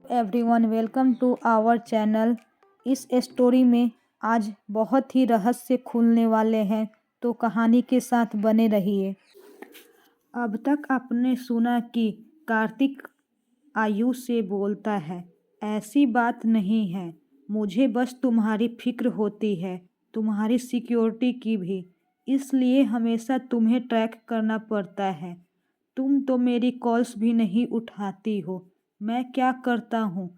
Everyone, welcome to our channel. इस story में आज बहुत ही रहस्य खुलने वाले हैं, तो कहानी के साथ बने रहिए। अब तक आपने सुना कि कार्तिक आयु से बोलता है, ऐसी बात नहीं है, मुझे बस तुम्हारी फिक्र होती है, तुम्हारी सिक्योरिटी की भी, इसलिए हमेशा तुम्हें ट्रैक करना पड़ता है। तुम तो मेरी कॉल्स भी नहीं उठाती हो, मैं क्या करता हूँ?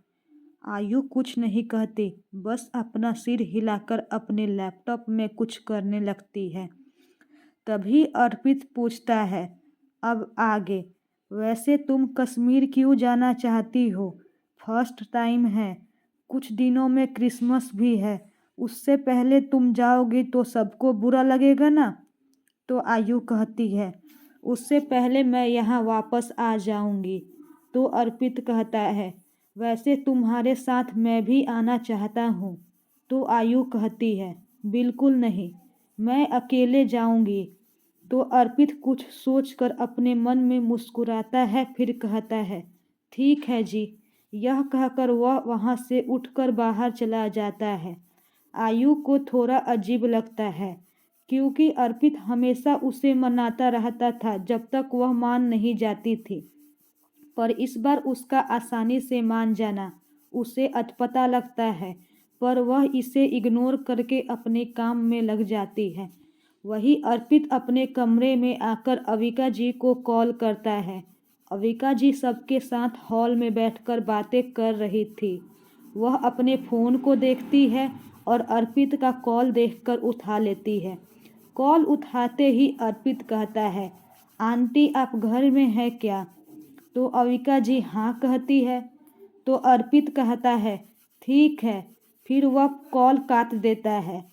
आयु कुछ नहीं कहती, बस अपना सिर हिलाकर अपने लैपटॉप में कुछ करने लगती है। तभी अर्पित पूछता है, अब आगे? वैसे तुम कश्मीर क्यों जाना चाहती हो? फर्स्ट टाइम है, कुछ दिनों में क्रिसमस भी है, उससे पहले तुम जाओगी तो सबको बुरा लगेगा ना? तो आयु कहती है, उससे पहले मैं यहाँ वापस आ जाऊंगी। तो अर्पित कहता है, वैसे तुम्हारे साथ मैं भी आना चाहता हूँ। तो आयु कहती है, बिल्कुल नहीं, मैं अकेले जाऊंगी। तो अर्पित कुछ सोचकर अपने मन में मुस्कुराता है, फिर कहता है, ठीक है जी। यह कहकर वह वहाँ से उठकर बाहर चला जाता है। आयु को थोड़ा अजीब लगता है, क्योंकि अर्पित हमेशा उसे मनाता रहता था जब तक वह मान नहीं जाती थी। पर इस बार उसका आसानी से मान जाना उसे अटपटा लगता है, पर वह इसे इग्नोर करके अपने काम में लग जाती है। वही अर्पित अपने कमरे में आकर अविका जी को कॉल करता है। अविका जी सबके साथ हॉल में बैठकर बातें कर रही थी। वह अपने फ़ोन को देखती है और अर्पित का कॉल देखकर उठा लेती है। कॉल उठाते ही अर्पित कहता है, आंटी आप घर में है क्या? तो अविका जी हाँ कहती है। तो अर्पित कहता है, ठीक है, फिर वह कॉल काट देता है।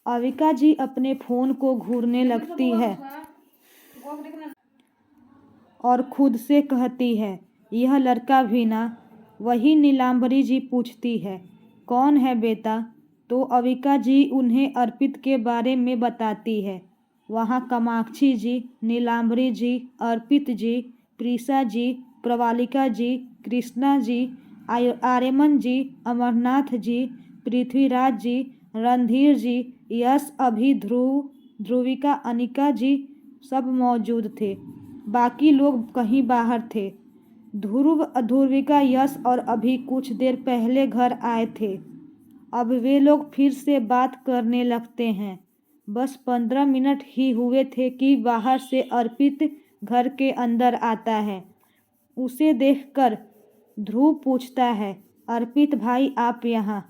अविका जी अपने फ़ोन को घूरने लगती है और खुद से कहती है, यह लड़का भी ना? वही नीलांबरी जी पूछती है, कौन है बेटा? तो अविका जी उन्हें अर्पित के बारे में बताती है। वहाँ कामाक्षी जी, नीलांबरी जी, अर्पित जी, प्रीसा जी, प्रवालिका जी, कृष्णा जी, आर्यमन जी, अमरनाथ जी, पृथ्वीराज जी, रणधीर जी, यश, अभि, ध्रुव, ध्रुविका, अनिका जी सब मौजूद थे। बाकी लोग कहीं बाहर थे। ध्रुव, ध्रुविका, यश और अभी कुछ देर पहले घर आए थे। अब वे लोग फिर से बात करने लगते हैं। बस 15 मिनट ही हुए थे कि बाहर से अर्पित घर के अंदर आता है। उसे देखकर ध्रुव पूछता है, अर्पित भाई आप यहाँ?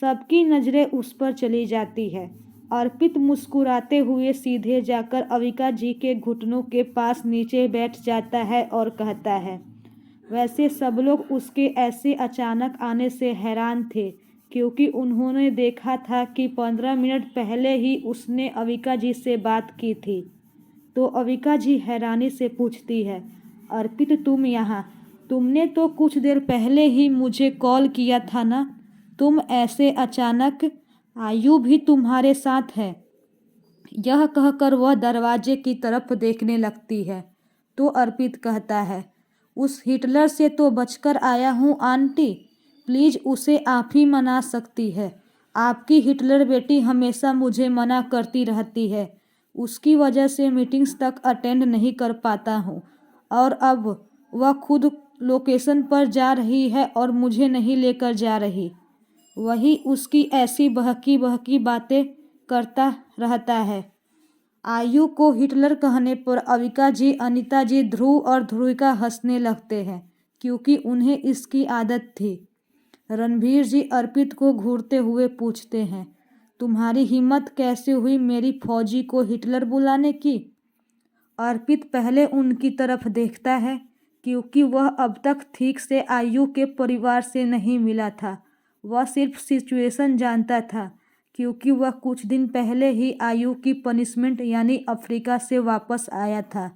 सबकी नज़रें उस पर चली जाती है। अर्पित मुस्कुराते हुए सीधे जाकर अविका जी के घुटनों के पास नीचे बैठ जाता है और कहता है, वैसे सब लोग उसके ऐसे अचानक आने से हैरान थे, क्योंकि उन्होंने देखा था कि 15 मिनट पहले ही उसने अविका जी से बात की थी। तो अविका जी हैरानी से पूछती है, अर्पित तुम यहाँ? तुमने तो कुछ देर पहले ही मुझे कॉल किया था ना? तुम ऐसे अचानक? आयु भी तुम्हारे साथ है? यह कहकर वह दरवाजे की तरफ देखने लगती है। तो अर्पित कहता है, उस हिटलर से तो बचकर आया हूँ आंटी, प्लीज़ उसे आप ही मना सकती है। आपकी हिटलर बेटी हमेशा मुझे मना करती रहती है, उसकी वजह से मीटिंग्स तक अटेंड नहीं कर पाता हूँ। और अब वह खुद लोकेशन पर जा रही है और मुझे नहीं लेकर जा रही। वही उसकी ऐसी बहकी बहकी बातें करता रहता है। आयु को हिटलर कहने पर अविका जी, अनीता जी, ध्रुव और ध्रुविका हंसने लगते हैं, क्योंकि उन्हें इसकी आदत थी। रणवीर जी अर्पित को घूरते हुए पूछते हैं, तुम्हारी हिम्मत कैसे हुई मेरी फौजी को हिटलर बुलाने की? अर्पित पहले उनकी तरफ देखता है, क्योंकि वह अब तक ठीक से आयु के परिवार से नहीं मिला था। वह सिर्फ सिचुएशन जानता था, क्योंकि वह कुछ दिन पहले ही आयु की पनिशमेंट यानी अफ्रीका से वापस आया था।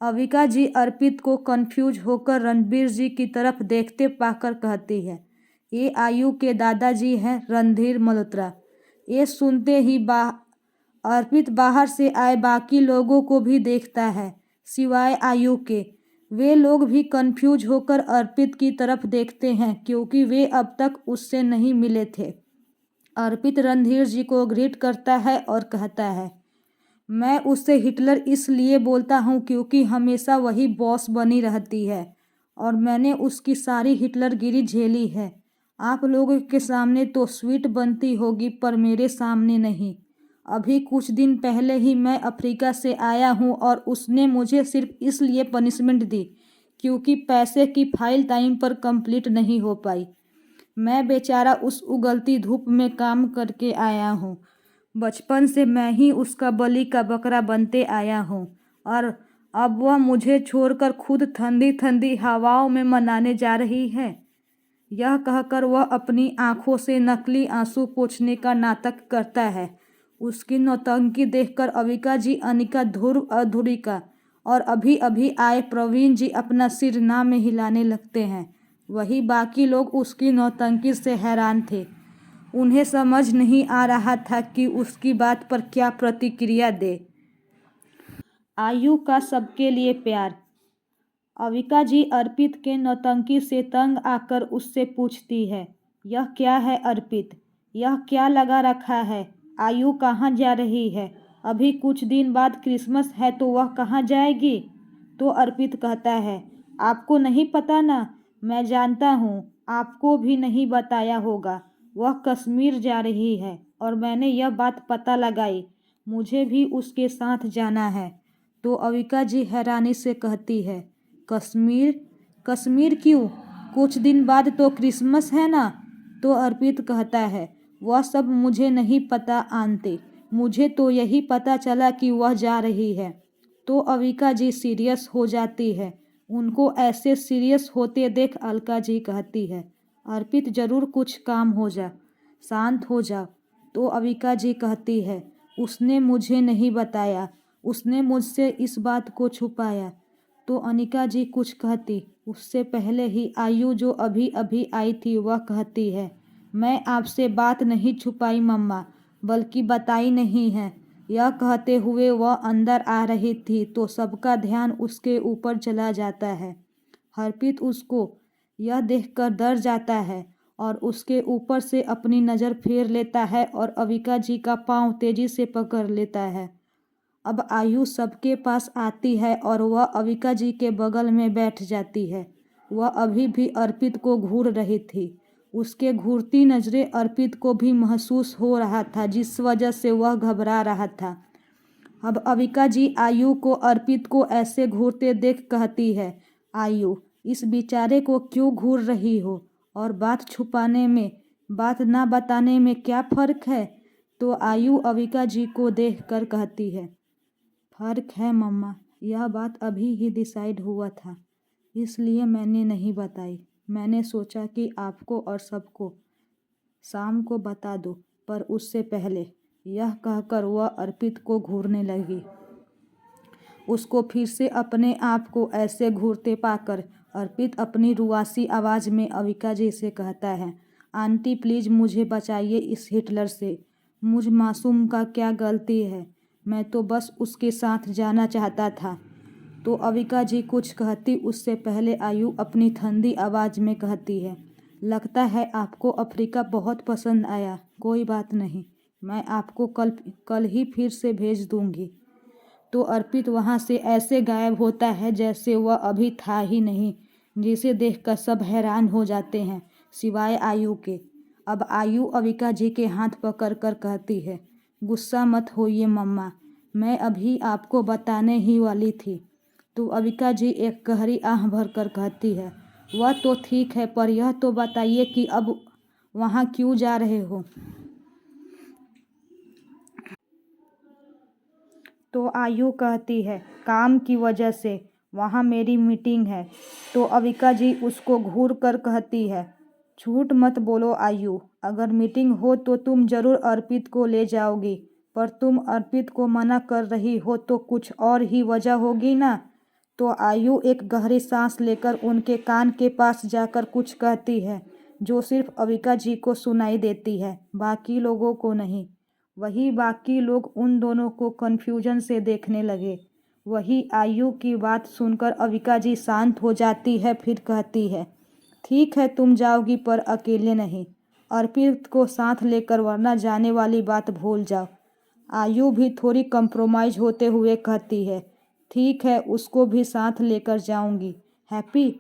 अविका जी अर्पित को कंफ्यूज होकर रणबीर जी की तरफ देखते पाकर कहती है, ये आयु के दादाजी हैं, रणधीर मल्होत्रा। ये सुनते ही अर्पित बाहर से आए बाकी लोगों को भी देखता है, सिवाय आयु के। वे लोग भी कंफ्यूज होकर अर्पित की तरफ देखते हैं क्योंकि वे अब तक उससे नहीं मिले थे। अर्पित रणधीर जी को ग्रीट करता है और कहता है, मैं उससे हिटलर इसलिए बोलता हूँ क्योंकि हमेशा वही बॉस बनी रहती है और मैंने उसकी सारी हिटलरगिरी झेली है। आप लोगों के सामने तो स्वीट बनती होगी पर मेरे सामने नहीं। अभी कुछ दिन पहले ही मैं अफ्रीका से आया हूँ और उसने मुझे सिर्फ इसलिए पनिशमेंट दी क्योंकि पैसे की फाइल टाइम पर कंप्लीट नहीं हो पाई। मैं बेचारा उस उगलती धूप में काम करके आया हूँ। बचपन से मैं ही उसका बलि का बकरा बनते आया हूँ और अब वह मुझे छोड़कर खुद ठंडी ठंडी हवाओं में मनाने जा रही है। यह कहकर वह अपनी आंखों से नकली आंसू पोंछने का नाटक करता है। उसकी नौटंकी देखकर अविका जी, अनिका, ध्रुव, अधुरिका और अभी अभी आए प्रवीण जी अपना सिर ना में हिलाने लगते हैं। वही बाकी लोग उसकी नौटंकी से हैरान थे। उन्हें समझ नहीं आ रहा था कि उसकी बात पर क्या प्रतिक्रिया दे। आयु का सबके लिए प्यार। अविका जी अर्पित के नौटंकी से तंग आकर उससे पूछती है, यह क्या है अर्पित? यह क्या लगा रखा है? आयु कहाँ जा रही है? अभी कुछ दिन बाद क्रिसमस है तो वह कहाँ जाएगी? तो अर्पित कहता है, आपको नहीं पता ना? मैं जानता हूँ, आपको भी नहीं बताया होगा। वह कश्मीर जा रही है और मैंने यह बात पता लगाई। मुझे भी उसके साथ जाना है। तो अविका जी हैरानी से कहती है, कश्मीर? कश्मीर क्यों? कुछ दिन बाद तो क्रिसमस है ना? तो अर्पित कहता है, वह सब मुझे नहीं पता आंटी, मुझे तो यही पता चला कि वह जा रही है। तो अविका जी सीरियस हो जाती है। उनको ऐसे सीरियस होते देख अलका जी कहती है, अर्पित जरूर कुछ काम हो जा, शांत हो जा। तो अविका जी कहती है, उसने मुझे नहीं बताया, उसने मुझसे इस बात को छुपाया। तो अनिका जी कुछ कहती उससे पहले ही आयु जो अभी अभी आई थी वह कहती है, मैं आपसे बात नहीं छुपाई मम्मा, बल्कि बताई नहीं है। यह कहते हुए वह अंदर आ रही थी तो सबका ध्यान उसके ऊपर चला जाता है। हरप्रीत उसको यह देखकर डर जाता है और उसके ऊपर से अपनी नज़र फेर लेता है और अविका जी का पाँव तेजी से पकड़ लेता है। अब आयु सबके पास आती है और वह अविका जी के बगल में बैठ जाती है। वह अभी भी अर्पित को घूर रही थी। उसके घूरती नज़रें अर्पित को भी महसूस हो रहा था, जिस वजह से वह घबरा रहा था। अब अविका जी आयु को अर्पित को ऐसे घूरते देख कहती है, आयु, इस बेचारे को क्यों घूर रही हो? और बात छुपाने में, बात ना बताने में क्या फ़र्क है? तो आयु अविका जी को देखकर कहती है, फ़र्क है मम्मा, यह बात अभी ही डिसाइड हुआ था, इसलिए मैंने नहीं बताई। मैंने सोचा कि आपको और सबको शाम को बता दो, पर उससे पहले। यह कहकर वह अर्पित को घूरने लगी। उसको फिर से अपने आप को ऐसे घूरते पाकर अर्पित अपनी रुआसी आवाज़ में अविका जी से कहता है, आंटी प्लीज़ मुझे बचाइए इस हिटलर से। मुझ मासूम का क्या गलती है? मैं तो बस उसके साथ जाना चाहता था। तो अविका जी कुछ कहती उससे पहले आयु अपनी ठंडी आवाज़ में कहती है, लगता है आपको अफ्रीका बहुत पसंद आया। कोई बात नहीं, मैं आपको कल ही फिर से भेज दूंगी। तो अर्पित वहाँ से ऐसे गायब होता है जैसे वह अभी था ही नहीं, जिसे देखकर सब हैरान हो जाते हैं सिवाय आयु के। अब आयु अविका जी के हाथ पकड़ कर कहती है, गुस्सा मत होइए मम्मा, मैं अभी आपको बताने ही वाली थी। तो अविका जी एक गहरी आह भरकर कहती है, वह तो ठीक है, पर यह तो बताइए कि अब वहाँ क्यों जा रहे हो? तो आयु कहती है, काम की वजह से, वहाँ मेरी मीटिंग है। तो अविका जी उसको घूर कर कहती है, झूठ मत बोलो आयु, अगर मीटिंग हो तो तुम जरूर अर्पित को ले जाओगी, पर तुम अर्पित को मना कर रही हो तो कुछ और ही वजह होगी ना। तो आयु एक गहरी सांस लेकर उनके कान के पास जाकर कुछ कहती है, जो सिर्फ अविका जी को सुनाई देती है, बाकी लोगों को नहीं। वही बाकी लोग उन दोनों को कन्फ्यूजन से देखने लगे। वही आयु की बात सुनकर अविका जी शांत हो जाती है। फिर कहती है, ठीक है तुम जाओगी पर अकेले नहीं, अर्पित को साथ लेकर, वरना जाने वाली बात भूल जाओ। आयु भी थोड़ी कंप्रोमाइज होते हुए कहती है, ठीक है उसको भी साथ लेकर जाऊंगी। हैप्पी?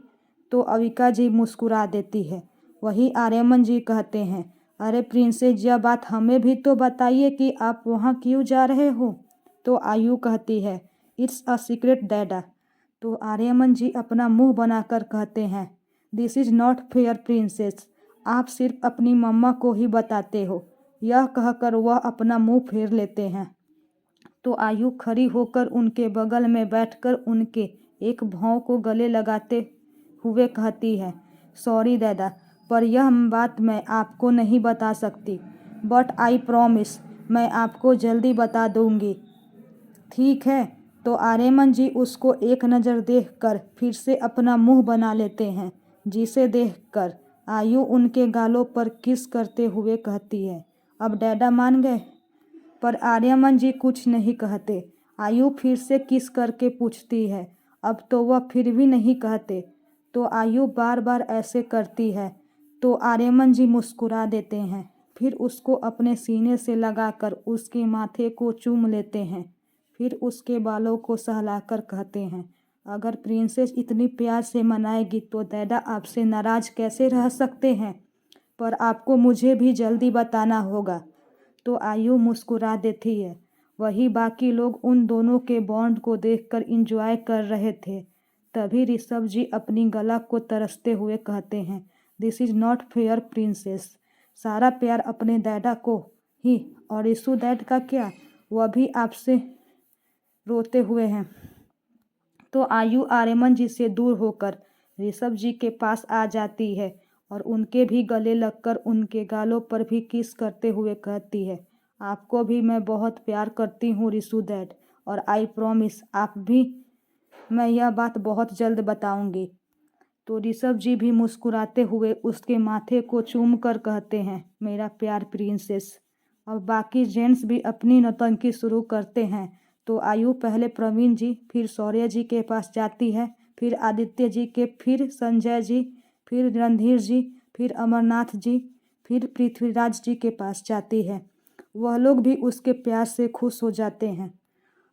तो अविका जी मुस्कुरा देती है। वही आर्यमन जी कहते हैं, अरे प्रिंसेस यह बात हमें भी तो बताइए कि आप वहाँ क्यों जा रहे हो। तो आयु कहती है, इट्स अ सीक्रेट डैडा। तो आर्यमन जी अपना मुंह बनाकर कहते हैं, this is not fair princess, आप सिर्फ अपनी मम्मा को ही बताते हो। यह कहकर वह अपना मुंह फेर लेते हैं। तो आयु खड़ी होकर उनके बगल में बैठकर उनके एक भौं को गले लगाते हुए कहती है, सॉरी दादा, पर यह बात मैं आपको नहीं बता सकती, बट आई प्रॉमिस मैं आपको जल्दी बता दूंगी। ठीक है। तो आर्यमन जी उसको एक नज़र देखकर फिर से अपना मुंह बना लेते हैं, जिसे देखकर आयु उनके गालों पर किस करते हुए कहती है, अब डैडा मान गए। पर आर्यमन जी कुछ नहीं कहते। आयु फिर से किस करके पूछती है, अब तो वह फिर भी नहीं कहते। तो आयु बार बार ऐसे करती है तो आर्यमन जी मुस्कुरा देते हैं। फिर उसको अपने सीने से लगाकर उसके माथे को चूम लेते हैं। फिर उसके बालों को सहलाकर कहते हैं, अगर प्रिंसेस इतनी प्यार से मनाएगी तो डैडा आपसे नाराज़ कैसे रह सकते हैं, पर आपको मुझे भी जल्दी बताना होगा। तो आयु मुस्कुरा देती है। वही बाकी लोग उन दोनों के बॉन्ड को देखकर इंजॉय कर रहे थे। तभी ऋषभ जी अपनी गला को तरसते हुए कहते हैं, this is not fair princess, सारा प्यार अपने डैडा को ही, और यीशु डैड का क्या, वह भी आपसे रोते हुए हैं। तो आयु आर्यमन जी से दूर होकर ऋषभ जी के पास आ जाती है और उनके भी गले लगकर उनके गालों पर भी किस करते हुए कहती है, आपको भी मैं बहुत प्यार करती हूँ ऋषु डैड, और आई प्रॉमिस आप भी मैं यह बात बहुत जल्द बताऊंगी। तो ऋषभ जी भी मुस्कुराते हुए उसके माथे को चूम कर कहते हैं, मेरा प्यार प्रिंसेस। अब बाकी जेंट्स भी अपनी नौटंकी शुरू करते हैं। तो आयु पहले प्रवीण जी, फिर शौर्य जी के पास जाती है, फिर आदित्य जी के, फिर संजय जी, फिर रणधीर जी, फिर अमरनाथ जी, फिर पृथ्वीराज जी के पास जाती है। वह लोग भी उसके प्यार से खुश हो जाते हैं।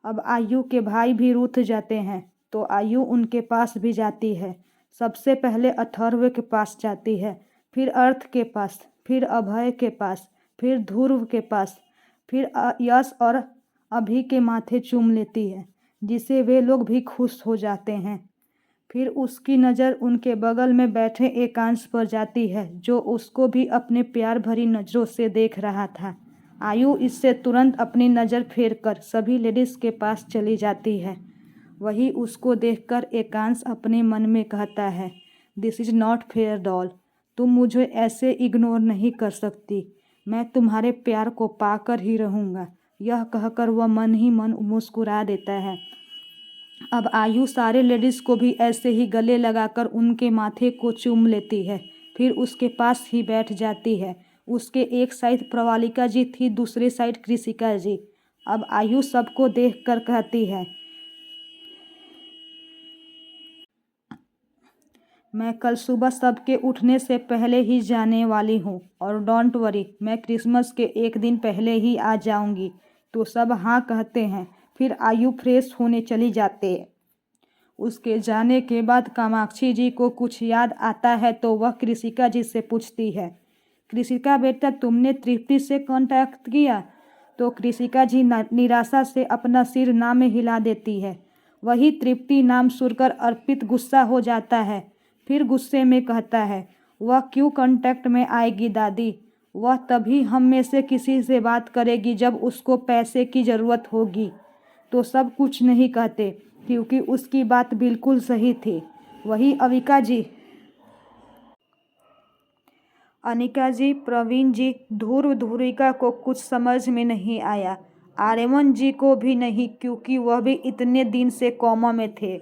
अब आयु के भाई भी रूठ जाते हैं तो आयु उनके पास भी जाती है। सबसे पहले अथर्व के पास जाती है, फिर अर्थ के पास, फिर अभय के पास, फिर ध्रुव के पास, फिर यश और अभी के माथे चूम लेती है, जिससे वे लोग भी खुश हो जाते हैं। फिर उसकी नज़र उनके बगल में बैठे एकांश पर जाती है, जो उसको भी अपने प्यार भरी नज़रों से देख रहा था। आयु इससे तुरंत अपनी नज़र फेरकर सभी लेडीज़ के पास चली जाती है। वही उसको देखकर एकांश अपने मन में कहता है, this is not fair doll, तुम मुझे ऐसे इग्नोर नहीं कर सकती, मैं तुम्हारे प्यार को पाकर ही रहूँगा। यह कहकर वह मन ही मन मुस्कुरा देता है। अब आयु सारे लेडीज़ को भी ऐसे ही गले लगाकर उनके माथे को चूम लेती है, फिर उसके पास ही बैठ जाती है। उसके एक साइड प्रवालिका जी थी, दूसरे साइड कृषिका जी। अब आयु सबको देखकर कहती है, मैं कल सुबह सबके उठने से पहले ही जाने वाली हूँ, और डोंट वरी, मैं क्रिसमस के एक दिन पहले ही आ जाऊँगी। तो सब हाँ कहते हैं। फिर आयु फ्रेश होने चली जाते हैं। उसके जाने के बाद कामाक्षी जी को कुछ याद आता है तो वह कृषिका जी से पूछती है, कृषिका बेटा तुमने तृप्ति से कांटेक्ट किया? तो कृषिका जी निराशा से अपना सिर ना में हिला देती है। वही तृप्ति नाम सुनकर अर्पित गुस्सा हो जाता है। फिर गुस्से में कहता है, वह क्यों कांटेक्ट में आएगी दादी, वह तभी हम में से किसी से बात करेगी जब उसको पैसे की ज़रूरत होगी। तो सब कुछ नहीं कहते क्योंकि उसकी बात बिल्कुल सही थी। वही अविका जी, अनिका जी, प्रवीण जी, ध्रुव ध्रुविका को कुछ समझ में नहीं आया। आर्यमन जी को भी नहीं, क्योंकि वह भी इतने दिन से कोमा में थे।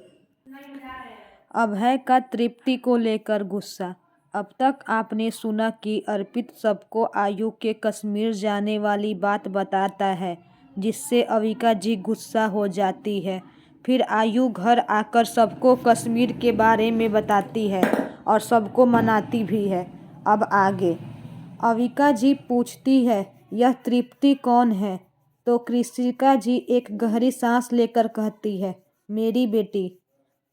अभय का तृप्ति को लेकर गुस्सा। अब तक आपने सुना कि अर्पित सबको आयु के कश्मीर जाने वाली बात बताता है, जिससे अविका जी गुस्सा हो जाती है। फिर आयु घर आकर सबको कश्मीर के बारे में बताती है और सबको मनाती भी है। अब आगे अविका जी पूछती है, यह तृप्ति कौन है? तो कृषिका जी एक गहरी सांस लेकर कहती है, मेरी बेटी।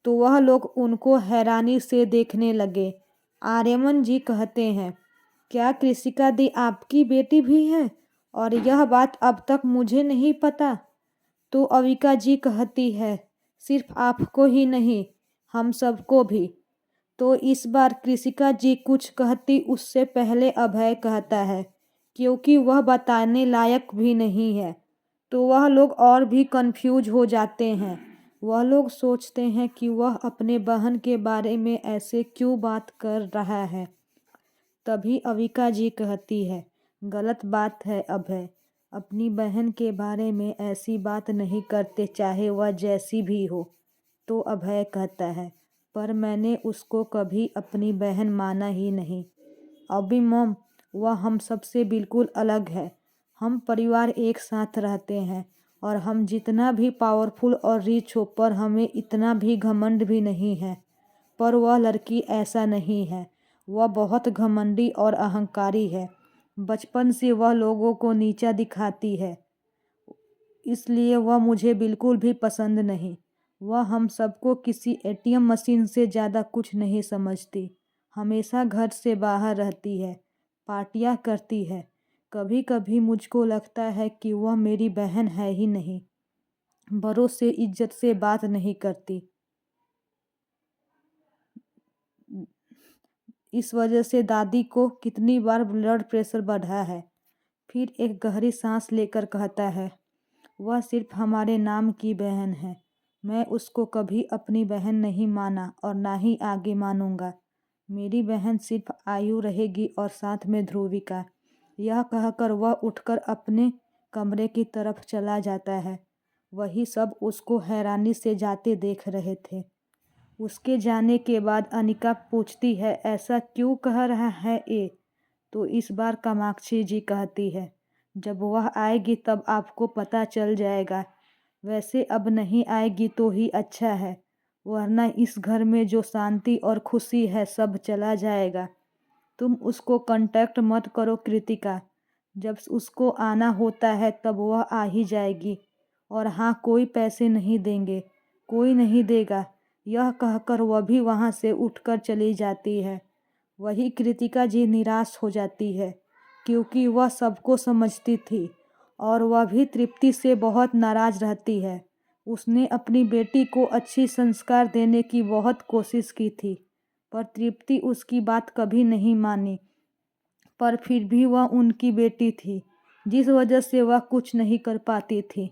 तो वह लोग उनको हैरानी से देखने लगे। आर्यमन जी कहते हैं, क्या कृषिका दी आपकी बेटी भी है? और यह बात अब तक मुझे नहीं पता। तो अविका जी कहती है, सिर्फ आपको ही नहीं, हम सबको भी। तो इस बार कृषिका जी कुछ कहती उससे पहले अभय कहता है, क्योंकि वह बताने लायक भी नहीं है। तो वह लोग और भी कंफ्यूज हो जाते हैं। वह लोग सोचते हैं कि वह अपने बहन के बारे में ऐसे क्यों बात कर रहा है। तभी अविका जी कहती है, गलत बात है अभय, अपनी बहन के बारे में ऐसी बात नहीं करते, चाहे वह जैसी भी हो। तो अभय कहता है, पर मैंने उसको कभी अपनी बहन माना ही नहीं। अभी मॉम, वह हम सबसे बिल्कुल अलग है। हम परिवार एक साथ रहते हैं और हम जितना भी पावरफुल और रिच हो, पर हमें इतना भी घमंड भी नहीं है। पर वह लड़की ऐसा नहीं है। वह बहुत घमंडी और अहंकारी है। बचपन से वह लोगों को नीचा दिखाती है, इसलिए वह मुझे बिल्कुल भी पसंद नहीं। वह हम सबको किसी एटीएम मशीन से ज़्यादा कुछ नहीं समझती। हमेशा घर से बाहर रहती है, पार्टियां करती है। कभी कभी मुझको लगता है कि वह मेरी बहन है ही नहीं। बड़ों से इज्जत से बात नहीं करती। इस वजह से दादी को कितनी बार ब्लड प्रेशर बढ़ा है। फिर एक गहरी सांस लेकर कहता है, वह सिर्फ हमारे नाम की बहन है। मैं उसको कभी अपनी बहन नहीं माना और ना ही आगे मानूंगा। मेरी बहन सिर्फ आयु रहेगी और साथ में ध्रुविका। यह कहकर वह उठकर अपने कमरे की तरफ चला जाता है। वही सब उसको हैरानी से जाते देख रहे थे। उसके जाने के बाद अनिका पूछती है, ऐसा क्यों कह रहा है ये? तो इस बार कामाक्षी जी कहती है, जब वह आएगी तब आपको पता चल जाएगा। वैसे अब नहीं आएगी तो ही अच्छा है, वरना इस घर में जो शांति और खुशी है सब चला जाएगा। तुम उसको कांटेक्ट मत करो कृतिका। जब उसको आना होता है तब वह आ ही जाएगी। और हाँ, कोई पैसे नहीं देंगे, कोई नहीं देगा। यह कहकर वह भी वहाँ से उठकर चली जाती है। वही कृतिका जी निराश हो जाती है, क्योंकि वह सबको समझती थी और वह भी तृप्ति से बहुत नाराज रहती है। उसने अपनी बेटी को अच्छी संस्कार देने की बहुत कोशिश की थी, पर तृप्ति उसकी बात कभी नहीं मानी। पर फिर भी वह उनकी बेटी थी, जिस वजह से वह कुछ नहीं कर पाती थी।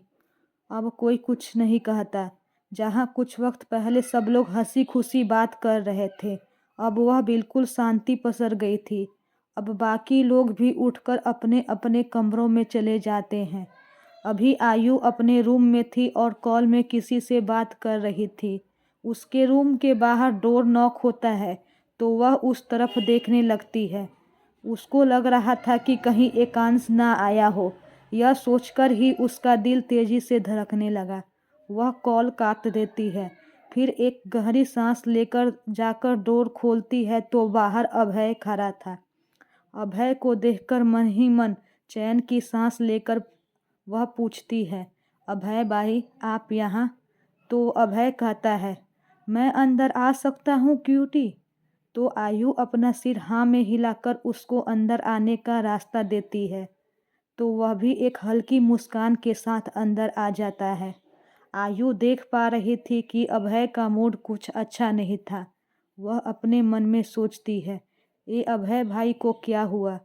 अब कोई कुछ नहीं कहता। जहाँ कुछ वक्त पहले सब लोग हंसी खुशी बात कर रहे थे, अब वह बिल्कुल शांति पसर गई थी। अब बाकी लोग भी उठकर अपने अपने कमरों में चले जाते हैं। अभी आयु अपने रूम में थी और कॉल में किसी से बात कर रही थी। उसके रूम के बाहर डोर नॉक होता है तो वह उस तरफ देखने लगती है। उसको लग रहा था कि कहीं एकांश ना आया हो। यह सोचकर ही उसका दिल तेजी से धड़कने लगा। वह कॉल काट देती है, फिर एक गहरी सांस लेकर जाकर डोर खोलती है तो बाहर अभय खड़ा था। अभय को देखकर मन ही मन चैन की सांस लेकर वह पूछती है, अभय भाई आप यहाँ? तो अभय कहता है, मैं अंदर आ सकता हूँ क्यूटी? तो आयु अपना सिर हाँ में हिलाकर उसको अंदर आने का रास्ता देती है। तो वह भी एक हल्की मुस्कान के साथ अंदर आ जाता है। आयु देख पा रही थी कि अभय का मूड कुछ अच्छा नहीं था। वह अपने मन में सोचती है, ये अभय भाई को क्या हुआ?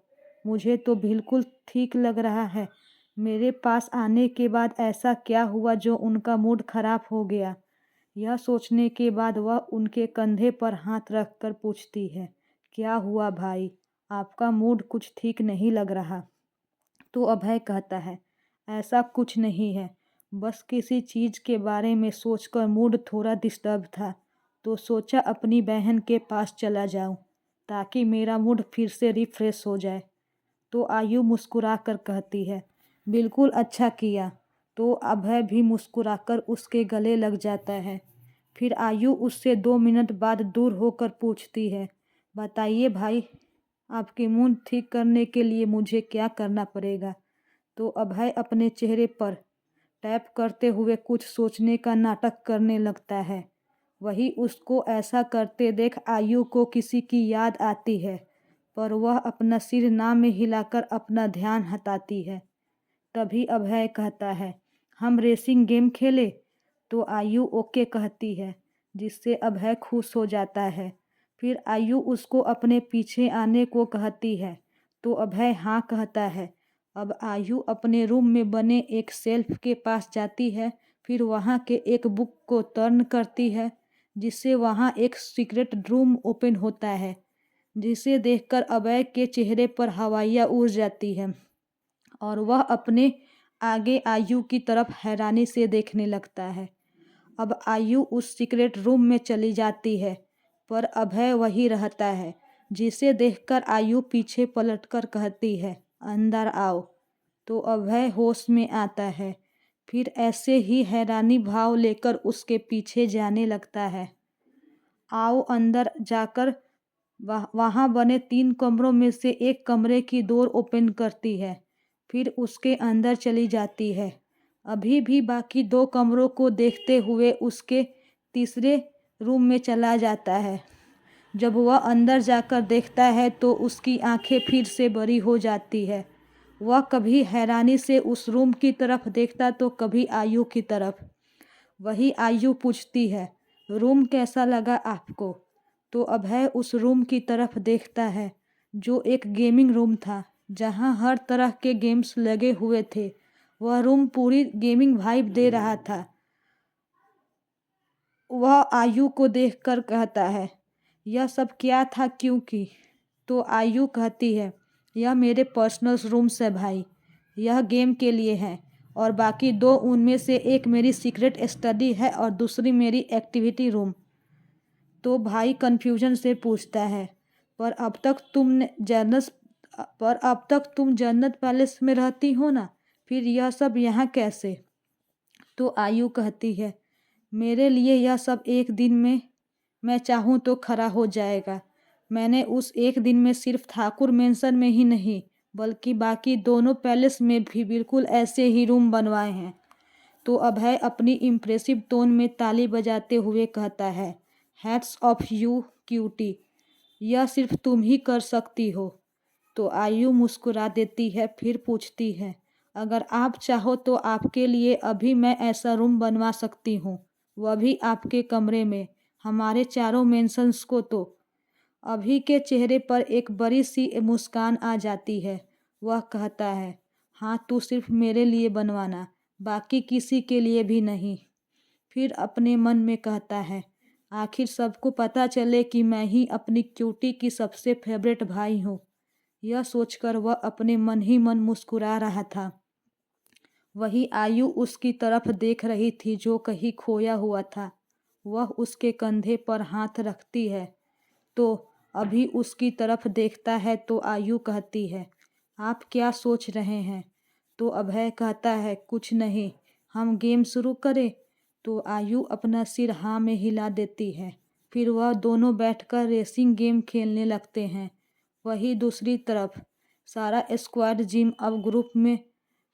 मुझे तो बिल्कुल ठीक लग रहा है। मेरे पास आने के बाद ऐसा क्या हुआ जो उनका मूड खराब हो गया? यह सोचने के बाद वह उनके कंधे पर हाथ रखकर पूछती है, क्या हुआ भाई? आपका मूड कुछ ठीक नहीं लग रहा। तो अभय कहता है, ऐसा कुछ नहीं है, बस किसी चीज़ के बारे में सोचकर मूड थोड़ा डिस्टर्ब था, तो सोचा अपनी बहन के पास चला जाऊं ताकि मेरा मूड फिर से रिफ्रेश हो जाए। तो आयु मुस्कुरा कर कहती है, बिल्कुल अच्छा किया। तो अभय भी मुस्कुराकर उसके गले लग जाता है। फिर आयु उससे 2 मिनट बाद दूर होकर पूछती है, बताइए भाई, आपके मूड ठीक करने के लिए मुझे क्या करना पड़ेगा? तो अभय अपने चेहरे पर टैप करते हुए कुछ सोचने का नाटक करने लगता है। वही उसको ऐसा करते देख आयु को किसी की याद आती है, पर वह अपना सिर ना में हिलाकर अपना ध्यान हटाती है। तभी अभय कहता है, हम रेसिंग गेम खेले? तो आयु ओके कहती है, जिससे अभय खुश हो जाता है। फिर आयु उसको अपने पीछे आने को कहती है, तो अभय हाँ कहता है। अब आयु अपने रूम में बने एक शेल्फ के पास जाती है। फिर वहाँ के एक बुक को टर्न करती है, जिससे वहाँ एक सीक्रेट रूम ओपन होता है, जिसे देखकर अभय के चेहरे पर हवाइयाँ उड़ जाती है और वह अपने आगे आयु की तरफ हैरानी से देखने लगता है। अब आयु उस सीक्रेट रूम में चली जाती है, पर अभय वही रहता है, जिसे देखकर आयु पीछे पलटकर कहती है, अंदर आओ। तो अभय होश में आता है। फिर ऐसे ही हैरानी भाव लेकर उसके पीछे जाने लगता है। आओ अंदर जाकर वहाँ बने 3 कमरों में से एक कमरे की डोर ओपन करती है। फिर उसके अंदर चली जाती है। अभी भी बाकी 2 कमरों को देखते हुए उसके तीसरे रूम में चला जाता है। जब वह अंदर जाकर देखता है तो उसकी आंखें फिर से बड़ी हो जाती है। वह कभी हैरानी से उस रूम की तरफ देखता तो कभी आयु की तरफ। वही आयु पूछती है, रूम कैसा लगा आपको? तो अभय उस रूम की तरफ देखता है, जो एक गेमिंग रूम था, जहां हर तरह के गेम्स लगे हुए थे। वह रूम पूरी गेमिंग वाइब दे रहा था। वह आयु को देखकर कहता है, यह सब क्या था, क्योंकि? तो आयु कहती है, यह मेरे पर्सनल रूम्स है भाई। यह गेम के लिए है और बाकी 2 उनमें से एक मेरी सीक्रेट स्टडी है और दूसरी मेरी एक्टिविटी रूम। तो भाई कन्फ्यूजन से पूछता है, पर अब तक तुम जन्नत पैलेस में रहती हो ना, फिर यह सब यहाँ कैसे? तो आयु कहती है, मेरे लिए यह सब एक दिन में मैं चाहूँ तो खरा हो जाएगा। मैंने उस एक दिन में सिर्फ ठाकुर मेंशन में ही नहीं, बल्कि बाकी दोनों पैलेस में भी बिल्कुल ऐसे ही रूम बनवाए हैं। तो अभय अपनी इम्प्रेसिव टोन में ताली बजाते हुए कहता है, हैट्स ऑफ यू क्यूटी, यह सिर्फ तुम ही कर सकती हो। तो आयु मुस्कुरा देती है। फिर पूछती है, अगर आप चाहो तो आपके लिए अभी मैं ऐसा रूम बनवा सकती हूँ, वह भी आपके कमरे में, हमारे चारों मेंशंस को। तो अभी के चेहरे पर एक बड़ी सी मुस्कान आ जाती है। वह कहता है, हाँ, तू सिर्फ मेरे लिए बनवाना, बाकी किसी के लिए भी नहीं। फिर अपने मन में कहता है, आखिर सबको पता चले कि मैं ही अपनी क्यूटी की सबसे फेवरेट भाई हूँ। यह सोचकर वह अपने मन ही मन मुस्कुरा रहा था। वही आयु उसकी तरफ देख रही थी, जो कहीं खोया हुआ था। वह उसके कंधे पर हाथ रखती है, तो अभी उसकी तरफ देखता है। तो आयु कहती है, आप क्या सोच रहे हैं? तो अभय कहता है, कुछ नहीं, हम गेम शुरू करें? तो आयु अपना सिर हाँ में हिला देती है। फिर वह दोनों बैठकर रेसिंग गेम खेलने लगते हैं। वही दूसरी तरफ सारा स्क्वाड जिम अब ग्रुप में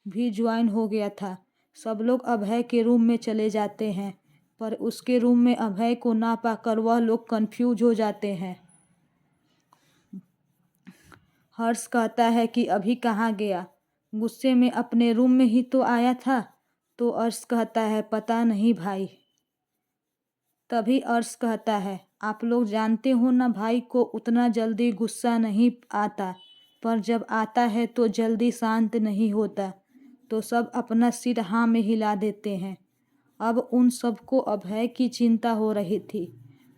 भी ज्वाइन हो गया था। सब लोग अभय के रूम में चले जाते हैं, पर उसके रूम में अभय को ना पाकर वह लोग कंफ्यूज हो जाते हैं। हर्ष कहता है कि अभी कहाँ गया? गुस्से में अपने रूम में ही तो आया था। तो हर्ष कहता है, पता नहीं भाई। तभी हर्ष कहता है, आप लोग जानते हो ना, भाई को उतना जल्दी गुस्सा नहीं आता, पर जब आता है तो जल्दी शांत नहीं होता। तो सब अपना सिर हाँ में हिला देते हैं। अब उन सबको अभय की चिंता हो रही थी।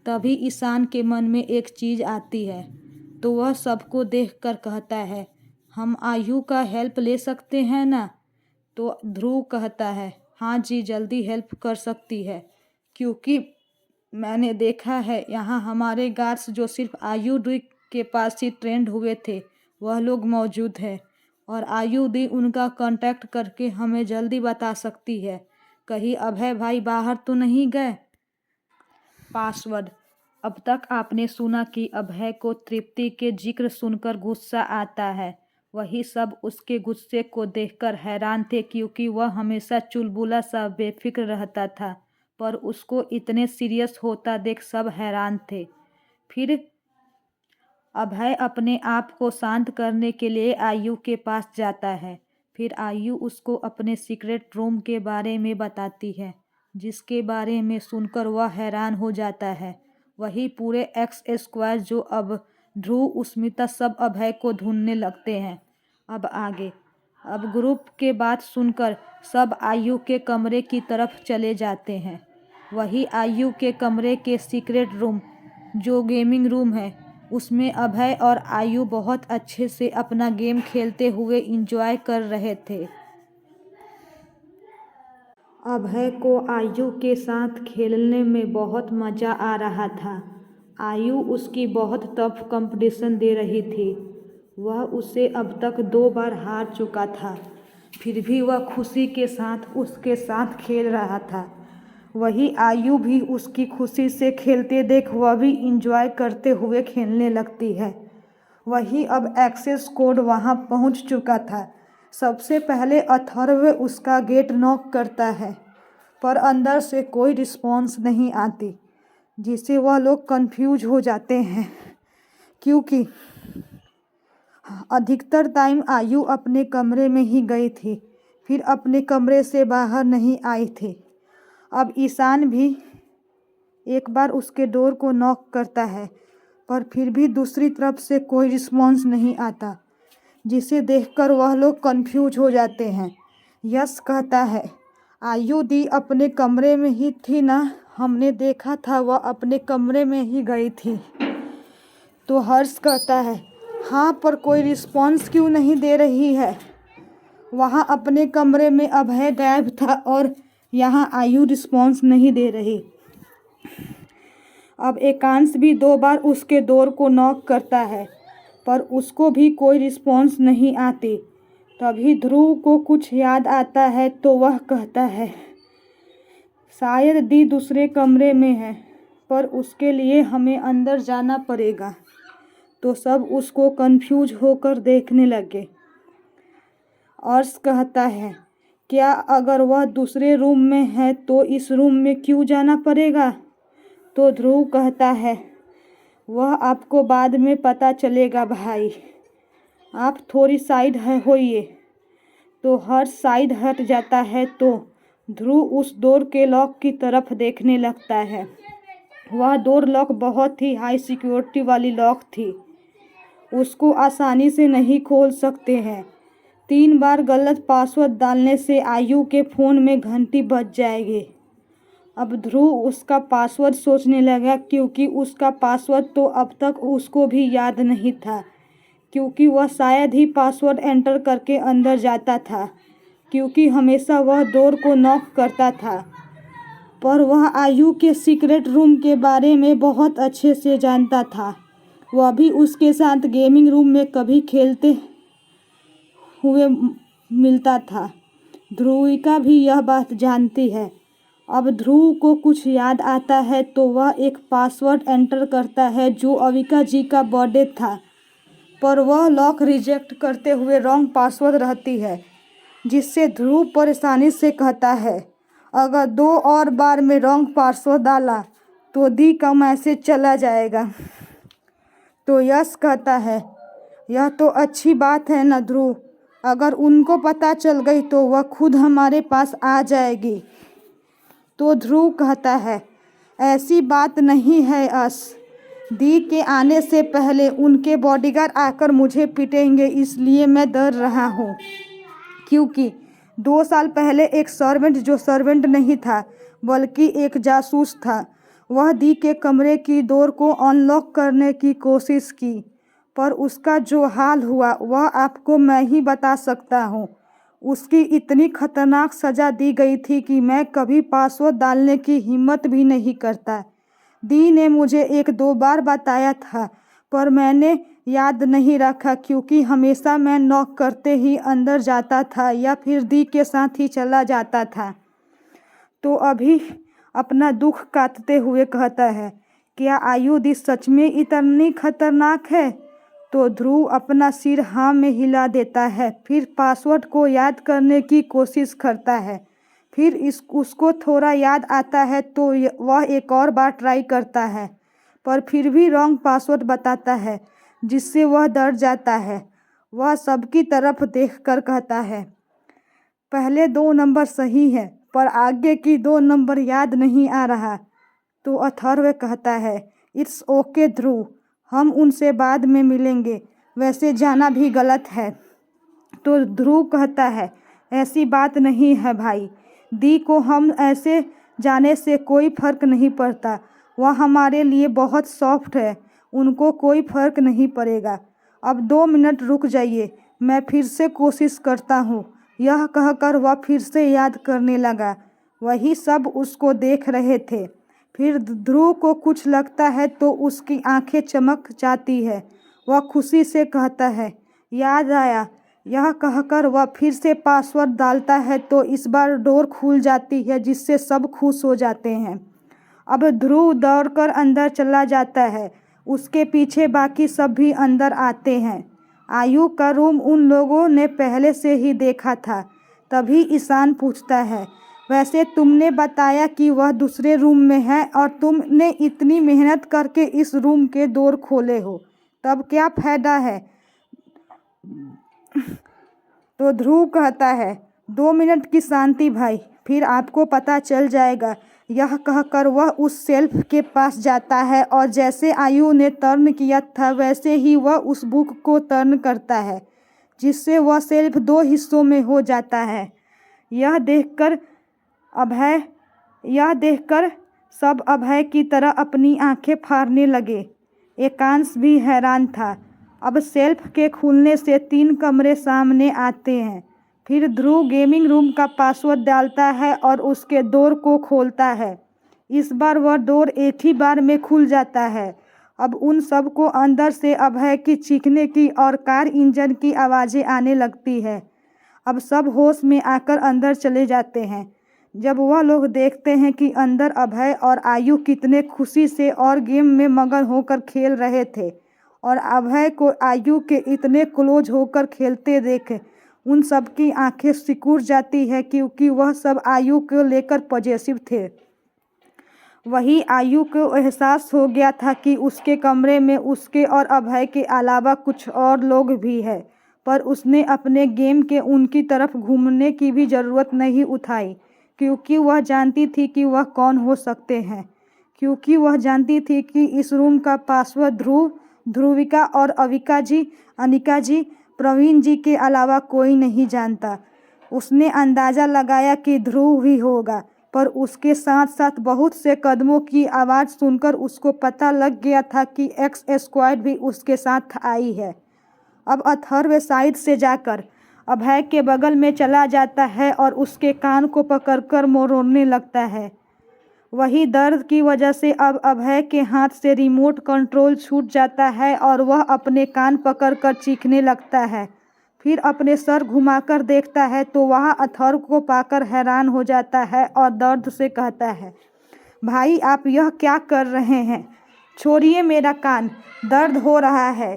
तभी ईशान के मन में एक चीज़ आती है, तो वह सबको देखकर कहता है, हम आयु का हेल्प ले सकते हैं ना? तो ध्रुव कहता है, हाँ जी, जल्दी हेल्प कर सकती है, क्योंकि मैंने देखा है यहाँ हमारे गार्ड्स जो सिर्फ आयु के पास ही ट्रेंड हुए थे, वह लोग मौजूद हैं और आयु दी उनका कांटेक्ट करके हमें जल्दी बता सकती है। कहीं अभय भाई बाहर तो नहीं गए। पासवर्ड। अब तक आपने सुना कि अभय को तृप्ति के जिक्र सुनकर गुस्सा आता है। वही सब उसके गुस्से को देखकर हैरान थे, क्योंकि वह हमेशा चुलबुला सा बेफिक्र रहता था, पर उसको इतने सीरियस होता देख सब हैरान थे। फिर अभय अपने आप को शांत करने के लिए आयु के पास जाता है। फिर आयु उसको अपने सीक्रेट रूम के बारे में बताती है, जिसके बारे में सुनकर वह हैरान हो जाता है। वही पूरे एक्स स्क्वायर जो अब ध्रुव, स्मिता सब अभय को ढूंढने लगते हैं। अब आगे। अब ग्रुप के बात सुनकर सब आयु के कमरे की तरफ चले जाते हैं। वही आयु के कमरे के सीक्रेट रूम, जो गेमिंग रूम है, उसमें अभय और आयु बहुत अच्छे से अपना गेम खेलते हुए एंजॉय कर रहे थे। अभय को आयु के साथ खेलने में बहुत मज़ा आ रहा था। आयु उसकी बहुत टफ कंपटीशन दे रही थी। वह उसे अब तक 2 बार हार चुका था, फिर भी वह खुशी के साथ उसके साथ खेल रहा था। वही आयु भी उसकी खुशी से खेलते देख वह भी इंजॉय करते हुए खेलने लगती है। वही अब एक्सेस कोड वहां पहुंच चुका था। सबसे पहले अथर्व उसका गेट नॉक करता है, पर अंदर से कोई रिस्पॉन्स नहीं आती, जिससे वह लोग कंफ्यूज हो जाते हैं, क्योंकि अधिकतर टाइम आयु अपने कमरे में ही गई थी, फिर अपने कमरे से बाहर नहीं आई थी। अब ईशान भी एक बार उसके डोर को नॉक करता है, पर फिर भी दूसरी तरफ से कोई रिस्पॉन्स नहीं आता, जिसे देखकर वह लोग कंफ्यूज हो जाते हैं। यश कहता है, आयु दी अपने कमरे में ही थी ना, हमने देखा था वह अपने कमरे में ही गई थी। तो हर्ष कहता है, हाँ, पर कोई रिस्पॉन्स क्यों नहीं दे रही है? वहाँ अपने कमरे में अभय गायब था और यहाँ आयु रिस्पॉन्स नहीं दे रही। अब एकांश भी 2 बार उसके डोर को नॉक करता है, पर उसको भी कोई रिस्पॉन्स नहीं आती। तभी ध्रुव को कुछ याद आता है, तो वह कहता है, शायद दी दूसरे कमरे में है, पर उसके लिए हमें अंदर जाना पड़ेगा। तो सब उसको कंफ्यूज होकर देखने लगे। अर्श कहता है, क्या अगर वह दूसरे रूम में है तो इस रूम में क्यों जाना पड़ेगा? तो ध्रुव कहता है, वह आपको बाद में पता चलेगा भाई, आप थोड़ी साइड होइए। तो हर साइड हट जाता है, तो ध्रुव उस डोर के लॉक की तरफ देखने लगता है। वह डोर लॉक बहुत ही हाई सिक्योरिटी वाली लॉक थी, उसको आसानी से नहीं खोल सकते हैं। 3 बार गलत पासवर्ड डालने से आयु के फ़ोन में घंटी बज जाएगी। अब ध्रुव उसका पासवर्ड सोचने लगा, क्योंकि उसका पासवर्ड तो अब तक उसको भी याद नहीं था, क्योंकि वह शायद ही पासवर्ड एंटर करके अंदर जाता था, क्योंकि हमेशा वह डोर को नॉक करता था। पर वह आयु के सीक्रेट रूम के बारे में बहुत अच्छे से जानता था। वह भी उसके साथ गेमिंग रूम में कभी खेलते हुए मिलता था। ध्रुविका भी यह बात जानती है। अब ध्रुव को कुछ याद आता है, तो वह एक पासवर्ड एंटर करता है जो अविका जी का बर्थडे था, पर वह लॉक रिजेक्ट करते हुए रॉन्ग पासवर्ड रहती है, जिससे ध्रुव परेशानी से कहता है, अगर 2 और बार में रॉन्ग पासवर्ड डाला तो दी का मैसेज चला जाएगा। तो यश कहता है, यह तो अच्छी बात है ना ध्रुव, अगर उनको पता चल गई तो वह खुद हमारे पास आ जाएगी। तो ध्रुव कहता है, ऐसी बात नहीं है यश, दी के आने से पहले उनके बॉडीगार्ड आकर मुझे पीटेंगे, इसलिए मैं डर रहा हूँ। क्योंकि 2 साल पहले एक सर्वेंट, जो सर्वेंट नहीं था बल्कि एक जासूस था, वह दी के कमरे की डोर को अनलॉक करने की कोशिश की, पर उसका जो हाल हुआ वह आपको मैं ही बता सकता हूँ। उसकी इतनी खतरनाक सज़ा दी गई थी कि मैं कभी पासवर्ड डालने की हिम्मत भी नहीं करता। दी ने मुझे 1-2 बार बताया था, पर मैंने याद नहीं रखा क्योंकि हमेशा मैं नॉक करते ही अंदर जाता था या फिर दी के साथ ही चला जाता था। तो अभी अपना दुख काटते हुए कहता है, क्या आयु दी सच में इतनी खतरनाक है? तो ध्रुव अपना सिर हाँ में हिला देता है, फिर पासवर्ड को याद करने की कोशिश करता है। फिर उसको थोड़ा याद आता है तो वह एक और बार ट्राई करता है, पर फिर भी रॉन्ग पासवर्ड बताता है, जिससे वह डर जाता है। वह सबकी तरफ देखकर कहता है, पहले 2 नंबर सही है पर आगे की 2 नंबर याद नहीं आ रहा। तो अथर्व कहता है, इट्स ओके ध्रुव, हम उनसे बाद में मिलेंगे, वैसे जाना भी गलत है। तो ध्रुव कहता है, ऐसी बात नहीं है भाई, दी को हम ऐसे जाने से कोई फ़र्क नहीं पड़ता, वह हमारे लिए बहुत सॉफ्ट है, उनको कोई फ़र्क नहीं पड़ेगा। अब 2 मिनट रुक जाइए, मैं फिर से कोशिश करता हूँ। यह कहकर वह फिर से याद करने लगा। वही सब उसको देख रहे थे। फिर ध्रुव को कुछ लगता है तो उसकी आंखें चमक जाती है। वह खुशी से कहता है, याद आया। यह कहकर वह फिर से पासवर्ड डालता है तो इस बार डोर खुल जाती है, जिससे सब खुश हो जाते हैं। अब ध्रुव दौड़कर अंदर चला जाता है। उसके पीछे बाकी सब भी अंदर आते हैं। आयु का रूम उन लोगों ने पहले से ही देखा था। तभी ईशान पूछता है, वैसे तुमने बताया कि वह दूसरे रूम में है और तुमने इतनी मेहनत करके इस रूम के डोर खोले हो, तब क्या फ़ायदा है? तो ध्रुव कहता है, 2 मिनट की शांति भाई, फिर आपको पता चल जाएगा। यह कहकर वह उस सेल्फ के पास जाता है और जैसे आयु ने टर्न किया था वैसे ही वह उस बुक को टर्न करता है, जिससे वह सेल्फ 2 हिस्सों में हो जाता है। यह देखकर सब अभय की तरह अपनी आंखें फाड़ने लगे। एकांश भी हैरान था। अब सेल्फ के खुलने से 3 कमरे सामने आते हैं। फिर ध्रुव गेमिंग रूम का पासवर्ड डालता है और उसके डोर को खोलता है। इस बार वह डोर एक ही बार में खुल जाता है। अब उन सबको अंदर से अभय की चीखने की और कार इंजन की आवाज़ें आने लगती है। अब सब होश में आकर अंदर चले जाते हैं। जब वह लोग देखते हैं कि अंदर अभय और आयु कितने खुशी से और गेम में मगन होकर खेल रहे थे और अभय को आयु के इतने क्लोज होकर खेलते देख उन सब की आंखें सिकुड़ जाती है, क्योंकि वह सब आयु को लेकर पॉजिटिव थे। वही आयु को एहसास हो गया था कि उसके कमरे में उसके और अभय के अलावा कुछ और लोग भी हैं, पर उसने अपने गेम के उनकी तरफ घूमने की भी ज़रूरत नहीं उठाई, क्योंकि वह जानती थी कि वह कौन हो सकते हैं। क्योंकि वह जानती थी कि इस रूम का पासवर्ड ध्रुव, ध्रुविका और अनिका जी, प्रवीण जी के अलावा कोई नहीं जानता। उसने अंदाज़ा लगाया कि ध्रुव ही होगा, पर उसके साथ साथ बहुत से कदमों की आवाज़ सुनकर उसको पता लग गया था कि एक्स स्क्वाड भी उसके साथ आई है। अब अथर्व साइड से जाकर अभय के बगल में चला जाता है और उसके कान को पकड़कर मरोड़ने लगता है। वही दर्द की वजह से अब अभय के हाथ से रिमोट कंट्रोल छूट जाता है और वह अपने कान पकड़कर चीखने लगता है। फिर अपने सर घुमाकर देखता है तो वहाँ अथर्व को पाकर हैरान हो जाता है और दर्द से कहता है, भाई आप यह क्या कर रहे हैं? छोड़िए मेरा कान, दर्द हो रहा है।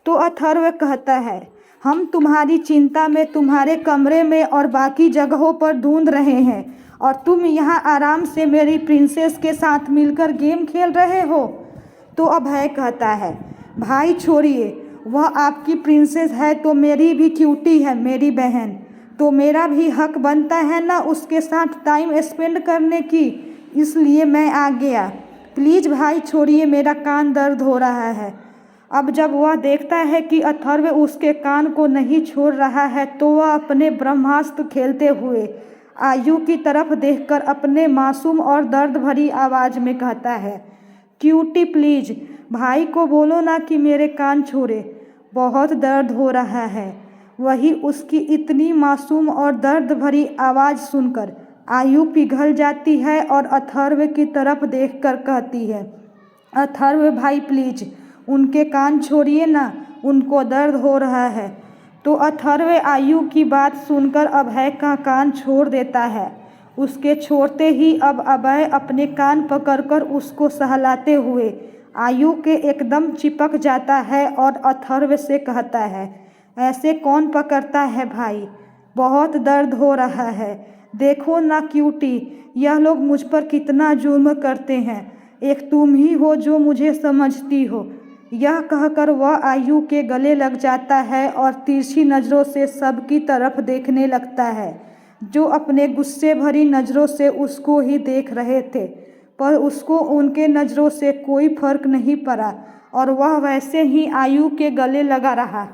तो अथर्व कहता है, हम तुम्हारी चिंता में तुम्हारे कमरे में और बाकी जगहों पर ढूंढ रहे हैं और तुम यहाँ आराम से मेरी प्रिंसेस के साथ मिलकर गेम खेल रहे हो। तो अभय कहता है, भाई छोड़िए, वह आपकी प्रिंसेस है तो मेरी भी क्यूटी है, मेरी बहन, तो मेरा भी हक बनता है ना उसके साथ टाइम स्पेंड करने की, इसलिए मैं आ गया। प्लीज़ भाई छोड़िए, मेरा कान दर्द हो रहा है। अब जब वह देखता है कि अथर्व उसके कान को नहीं छोड़ रहा है तो वह अपने ब्रह्मास्त्र खेलते हुए आयु की तरफ देखकर अपने मासूम और दर्द भरी आवाज़ में कहता है, क्यूटी प्लीज़ भाई को बोलो ना कि मेरे कान छोड़े, बहुत दर्द हो रहा है। वही उसकी इतनी मासूम और दर्द भरी आवाज़ सुनकर आयु पिघल जाती है और अथर्व की तरफ देखकर कहती है, अथर्व भाई प्लीज़, उनके कान छोड़िए ना, उनको दर्द हो रहा है। तो अथर्व आयु की बात सुनकर अभय का कान छोड़ देता है। उसके छोड़ते ही अब अभय अपने कान पकड़कर उसको सहलाते हुए आयु के एकदम चिपक जाता है और अथर्व से कहता है, ऐसे कौन पकड़ता है भाई, बहुत दर्द हो रहा है। देखो ना क्यूटी, यह लोग मुझ पर कितना जुल्म करते हैं। एक तुम ही हो जो मुझे समझती हो। यह कहकर वह आयु के गले लग जाता है और तिरछी नज़रों से सबकी तरफ देखने लगता है, जो अपने गुस्से भरी नज़रों से उसको ही देख रहे थे। पर उसको उनके नज़रों से कोई फर्क नहीं पड़ा और वह वैसे ही आयु के गले लगा रहा।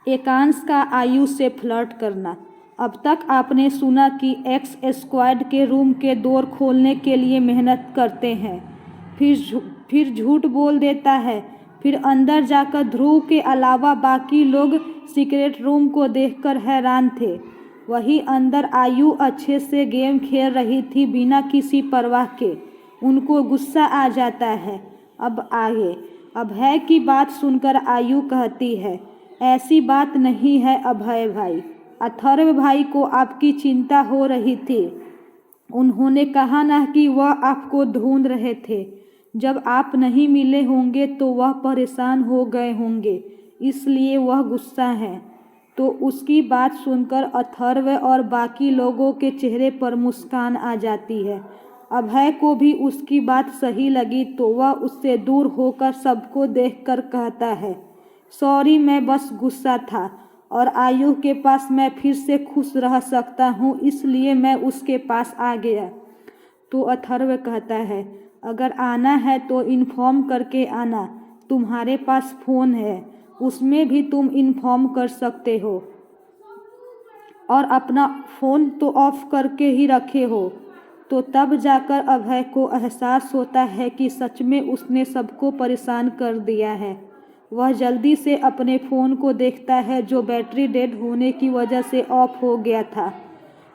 एकांश का आयु से फ्लर्ट करना। अब तक आपने सुना कि एक्स स्क्वाड के रूम के डोर खोलने के लिए मेहनत करते हैं, फिर झूठ बोल देता है, फिर अंदर जाकर ध्रुव के अलावा बाकी लोग सीक्रेट रूम को देखकर हैरान थे। वहीं अंदर आयु अच्छे से गेम खेल रही थी बिना किसी परवाह के। उनको गुस्सा आ जाता है। अब आगे अभय की बात सुनकर आयु कहती है, ऐसी बात नहीं है अभय भाई, अथर्व भाई को आपकी चिंता हो रही थी। उन्होंने कहा ना कि वह आपको ढूंढ रहे थे। जब आप नहीं मिले होंगे तो वह परेशान हो गए होंगे, इसलिए वह गुस्सा है। तो उसकी बात सुनकर अथर्व और बाकी लोगों के चेहरे पर मुस्कान आ जाती है। अभय को भी उसकी बात सही लगी तो वह उससे दूर होकर सबको देखकर कहता है, सॉरी, मैं बस गुस्सा था और आयु के पास मैं फिर से खुश रह सकता हूँ, इसलिए मैं उसके पास आ गया। तो अथर्व कहता है, अगर आना है तो इन्फॉर्म करके आना, तुम्हारे पास फ़ोन है, उसमें भी तुम इन्फॉर्म कर सकते हो और अपना फ़ोन तो ऑफ करके ही रखे हो। तो तब जाकर अभय को एहसास होता है कि सच में उसने सबको परेशान कर दिया है। वह जल्दी से अपने फ़ोन को देखता है जो बैटरी डेड होने की वजह से ऑफ हो गया था।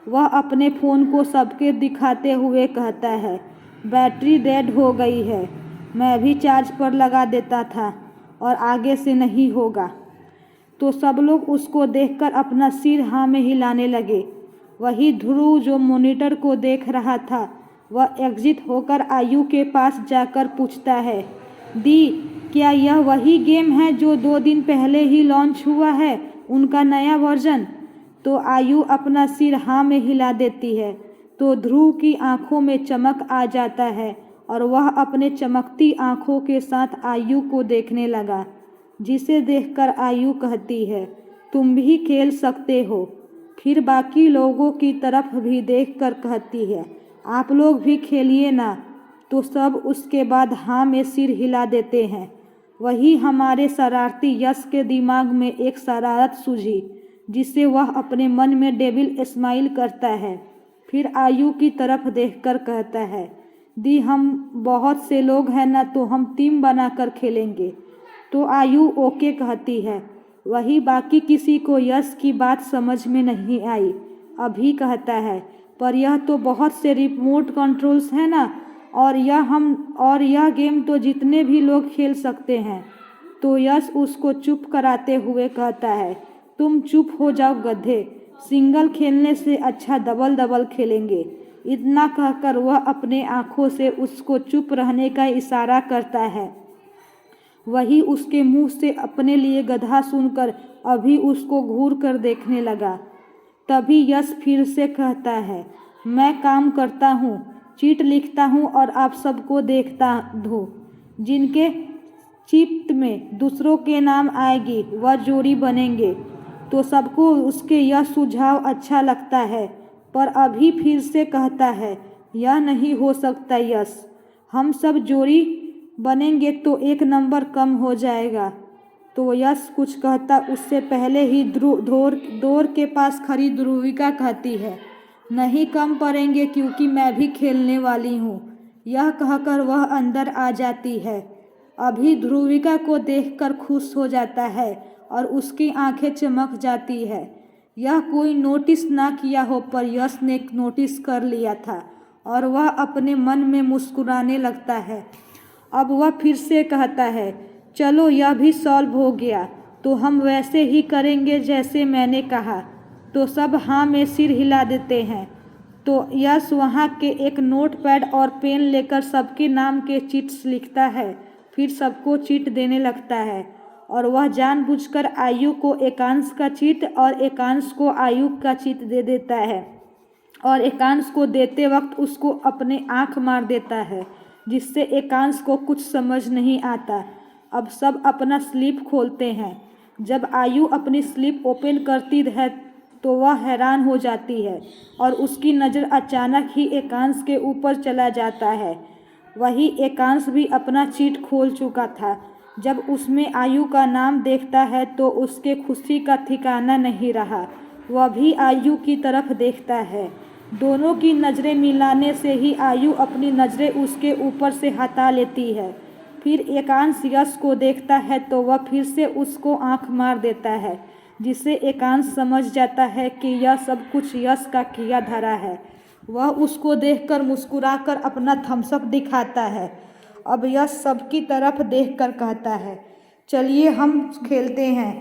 वह अपने फ़ोन को सबके दिखाते हुए कहता है, बैटरी डेड हो गई है, मैं भी चार्ज पर लगा देता था और आगे से नहीं होगा। तो सब लोग उसको देखकर अपना सिर हाँ में हिलाने लगे। वही ध्रुव जो मॉनिटर को देख रहा था, वह एग्जिट होकर आयु के पास जाकर पूछता है, दी, क्या यह वही गेम है जो 2 दिन पहले ही लॉन्च हुआ है, उनका नया वर्जन? तो आयु अपना सिर हाँ में हिला देती है। तो ध्रुव की आंखों में चमक आ जाता है और वह अपने चमकती आंखों के साथ आयु को देखने लगा, जिसे देखकर आयु कहती है, तुम भी खेल सकते हो। फिर बाकी लोगों की तरफ भी देखकर कहती है, आप लोग भी खेलिए ना। तो सब उसके बाद हाँ में सिर हिला देते हैं। वही हमारे शरारती यश के दिमाग में एक शरारत सूझी, जिसे वह अपने मन में डेविल स्माइल करता है। फिर आयु की तरफ देखकर कहता है, दी, हम बहुत से लोग हैं ना, तो हम टीम बनाकर खेलेंगे। तो आयु ओके कहती है। वही बाकी किसी को यश की बात समझ में नहीं आई। अभी कहता है, पर यह तो बहुत से रिमोट कंट्रोल्स हैं ना, और यह गेम तो जितने भी लोग खेल सकते हैं। तो यश उसको चुप कराते हुए कहता है, तुम चुप हो जाओ गधे, सिंगल खेलने से अच्छा डबल डबल खेलेंगे। इतना कहकर वह अपने आँखों से उसको चुप रहने का इशारा करता है। वही उसके मुंह से अपने लिए गधा सुनकर अभी उसको घूर कर देखने लगा। तभी यश फिर से कहता है, मैं काम करता हूँ, चीट लिखता हूँ और आप सबको देखता हूँ। जिनके चिट में दूसरों के नाम आएगी वह जोड़ी बनेंगे। तो सबको उसके यह सुझाव अच्छा लगता है, पर अभी फिर से कहता है, यह नहीं हो सकता यश, हम सब जोड़ी बनेंगे तो 1 नंबर कम हो जाएगा। तो यश कुछ कहता उससे पहले ही डोर के पास खड़ी ध्रुविका कहती है, नहीं कम पड़ेंगे क्योंकि मैं भी खेलने वाली हूँ। यह कहकर वह अंदर आ जाती है। अभी ध्रुविका को देखकर खुश हो जाता है और उसकी आंखें चमक जाती है। यह कोई नोटिस ना किया हो पर यश ने नोटिस कर लिया था और वह अपने मन में मुस्कुराने लगता है। अब वह फिर से कहता है, चलो यह भी सॉल्व हो गया, तो हम वैसे ही करेंगे जैसे मैंने कहा। तो सब हाँ में सिर हिला देते हैं। तो यश वहाँ के एक नोटपैड और पेन लेकर सबके नाम के चिट्स लिखता है, फिर सबको चिट देने लगता है। और वह जानबूझकर आयु को एकांश का चिट और एकांश को आयु का चिट दे देता है, और एकांश को देते वक्त उसको अपने आँख मार देता है, जिससे एकांश को कुछ समझ नहीं आता। अब सब अपना स्लिप खोलते हैं। जब आयु अपनी स्लिप ओपन करती है तो वह हैरान हो जाती है और उसकी नज़र अचानक ही एकांश के ऊपर चला जाता है। वही एकांश भी अपना चीट खोल चुका था। जब उसमें आयु का नाम देखता है तो उसके खुशी का ठिकाना नहीं रहा। वह भी आयु की तरफ देखता है। दोनों की नज़रें मिलाने से ही आयु अपनी नज़रें उसके ऊपर से हटा लेती है। फिर एकांश यश को देखता है तो वह फिर से उसको आंख मार देता है, जिससे एकांश समझ जाता है कि यह सब कुछ यश का किया धरा है। वह उसको देखकर मुस्कुराकर अपना थम्सअप दिखाता है। अब यश सबकी तरफ देखकर कहता है, चलिए हम खेलते हैं।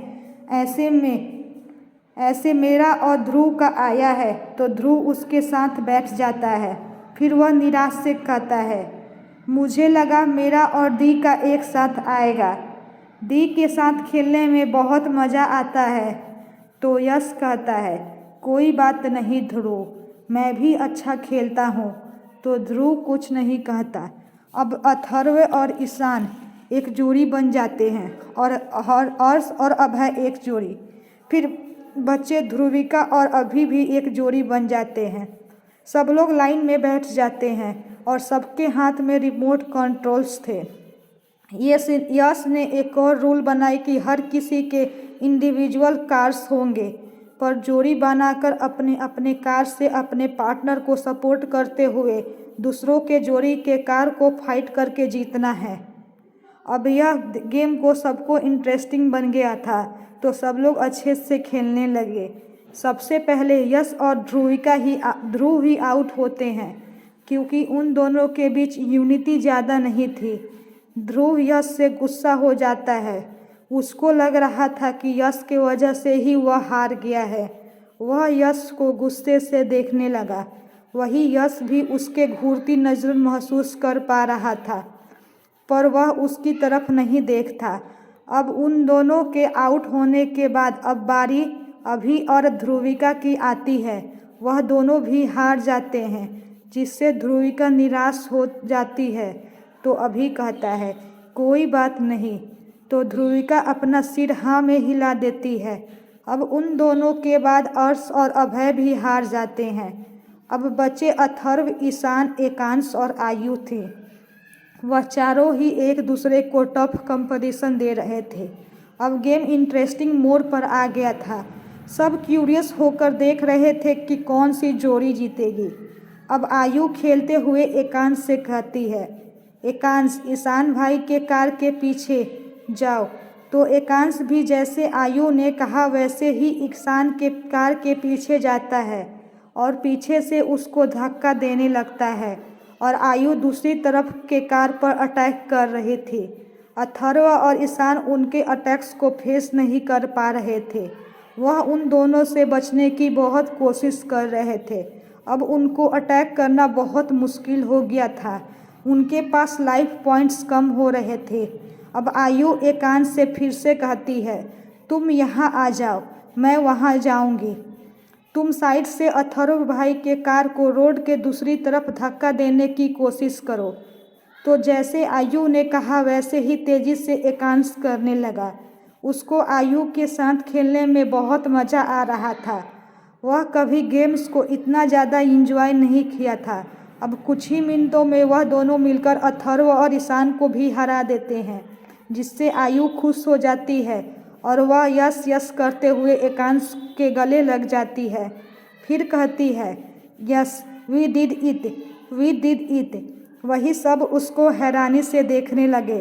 ऐसे मेरा और ध्रुव का आया है। तो ध्रुव उसके साथ बैठ जाता है। फिर वह निराश से कहता है, मुझे लगा मेरा और दी का एक साथ आएगा। दी के साथ खेलने में बहुत मज़ा आता है। तो यश कहता है, कोई बात नहीं ध्रुव, मैं भी अच्छा खेलता हूँ। तो ध्रुव कुछ नहीं कहता। अब अथर्व और ईशान एक जोड़ी बन जाते हैं और अर्श और अभय एक जोड़ी। फिर बच्चे ध्रुविका और अभी भी एक जोड़ी बन जाते हैं। सब लोग लाइन में बैठ जाते हैं और सबके हाथ में रिमोट कंट्रोल्स थे। यश ने एक और रूल बनाई कि हर किसी के इंडिविजुअल कार्स होंगे, पर जोड़ी बनाकर अपने अपने कार से अपने पार्टनर को सपोर्ट करते हुए दूसरों के जोड़ी के कार को फाइट करके जीतना है। अब यह गेम को सबको इंटरेस्टिंग बन गया था, तो सब लोग अच्छे से खेलने लगे। सबसे पहले यश और ध्रुव ही आउट होते हैं, क्योंकि उन दोनों के बीच यूनिटी ज़्यादा नहीं थी। ध्रुव यश से गुस्सा हो जाता है। उसको लग रहा था कि यश के वजह से ही वह हार गया है। वह यश को गुस्से से देखने लगा। वही यश भी उसके घूरती नज़र महसूस कर पा रहा था, पर वह उसकी तरफ नहीं देखता। अब उन दोनों के आउट होने के बाद अब बारी अभी और ध्रुविका की आती है। वह दोनों भी हार जाते हैं, जिससे ध्रुविका निराश हो जाती है। तो अभी कहता है, कोई बात नहीं। तो ध्रुविका अपना सिर हाँ में हिला देती है। अब उन दोनों के बाद अर्श और अभय भी हार जाते हैं। अब बचे अथर्व, ईशान, एकांश और आयु थे। वह चारों ही एक दूसरे को टफ कंपटीशन दे रहे थे। अब गेम इंटरेस्टिंग मोड पर आ गया था। सब क्यूरियस होकर देख रहे थे कि कौन सी जोड़ी जीतेगी। अब आयु खेलते हुए एकांश से कहती है, एकांश, ईशान भाई के कार के पीछे जाओ। तो एकांश भी जैसे आयु ने कहा वैसे ही ईशान के कार के पीछे जाता है और पीछे से उसको धक्का देने लगता है, और आयु दूसरी तरफ के कार पर अटैक कर रही थी। अथर्व और ईशान उनके अटैक्स को फेस नहीं कर पा रहे थे। वह उन दोनों से बचने की बहुत कोशिश कर रहे थे। अब उनको अटैक करना बहुत मुश्किल हो गया था। उनके पास लाइफ पॉइंट्स कम हो रहे थे। अब आयु एकांश से फिर से कहती है, तुम यहाँ आ जाओ, मैं वहाँ जाऊँगी। तुम साइड से अथर्व भाई के कार को रोड के दूसरी तरफ धक्का देने की कोशिश करो। तो जैसे आयु ने कहा वैसे ही तेज़ी से एकांश करने लगा। उसको आयु के साथ खेलने में बहुत मज़ा आ रहा था। वह कभी गेम्स को इतना ज़्यादा एंजॉय नहीं किया था। अब कुछ ही मिनटों में वह दोनों मिलकर अथर्व और ईशान को भी हरा देते हैं, जिससे आयु खुश हो जाती है और वह यस यस करते हुए एकांश के गले लग जाती है। फिर कहती है, यस वी डिड इट। वही सब उसको हैरानी से देखने लगे।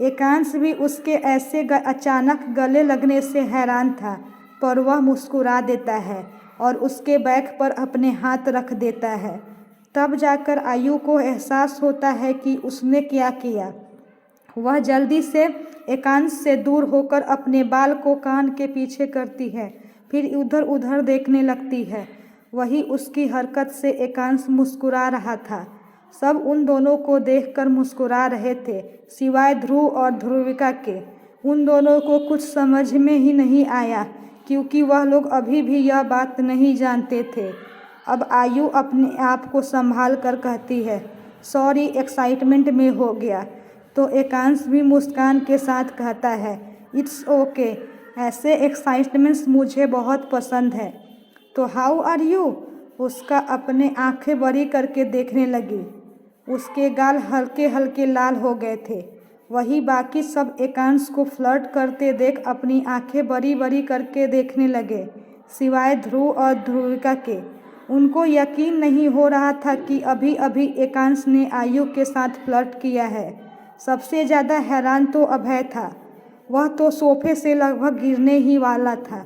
एकांश भी उसके ऐसे अचानक गले लगने से हैरान था, पर वह मुस्कुरा देता है और उसके बैक पर अपने हाथ रख देता है। तब जाकर आयु को एहसास होता है कि उसने क्या किया। वह जल्दी से एकांश से दूर होकर अपने बाल को कान के पीछे करती है, फिर इधर उधर देखने लगती है। वही उसकी हरकत से एकांश मुस्कुरा रहा था। सब उन दोनों को देखकर मुस्कुरा रहे थे, सिवाय ध्रुव और ध्रुविका के। उन दोनों को कुछ समझ में ही नहीं आया, क्योंकि वह लोग अभी भी यह बात नहीं जानते थे। अब आयु अपने आप को संभाल कर कहती है, सॉरी, एक्साइटमेंट में हो गया। तो एकांश भी मुस्कान के साथ कहता है, इट्स ओके, ऐसे एक्साइटमेंट्स मुझे बहुत पसंद है। तो हाउ आर यू? उसका अपने आंखें बड़ी करके देखने लगी। उसके गाल हल्के हल्के लाल हो गए थे। वही बाकी सब एकांश को फ्लर्ट करते देख अपनी आंखें बड़ी बड़ी करके देखने लगे, सिवाय ध्रुव और ध्रुविका के। उनको यकीन नहीं हो रहा था कि अभी अभी एकांश ने आयु के साथ फ्लर्ट किया है। सबसे ज़्यादा हैरान तो अभय था। वह तो सोफे से लगभग गिरने ही वाला था।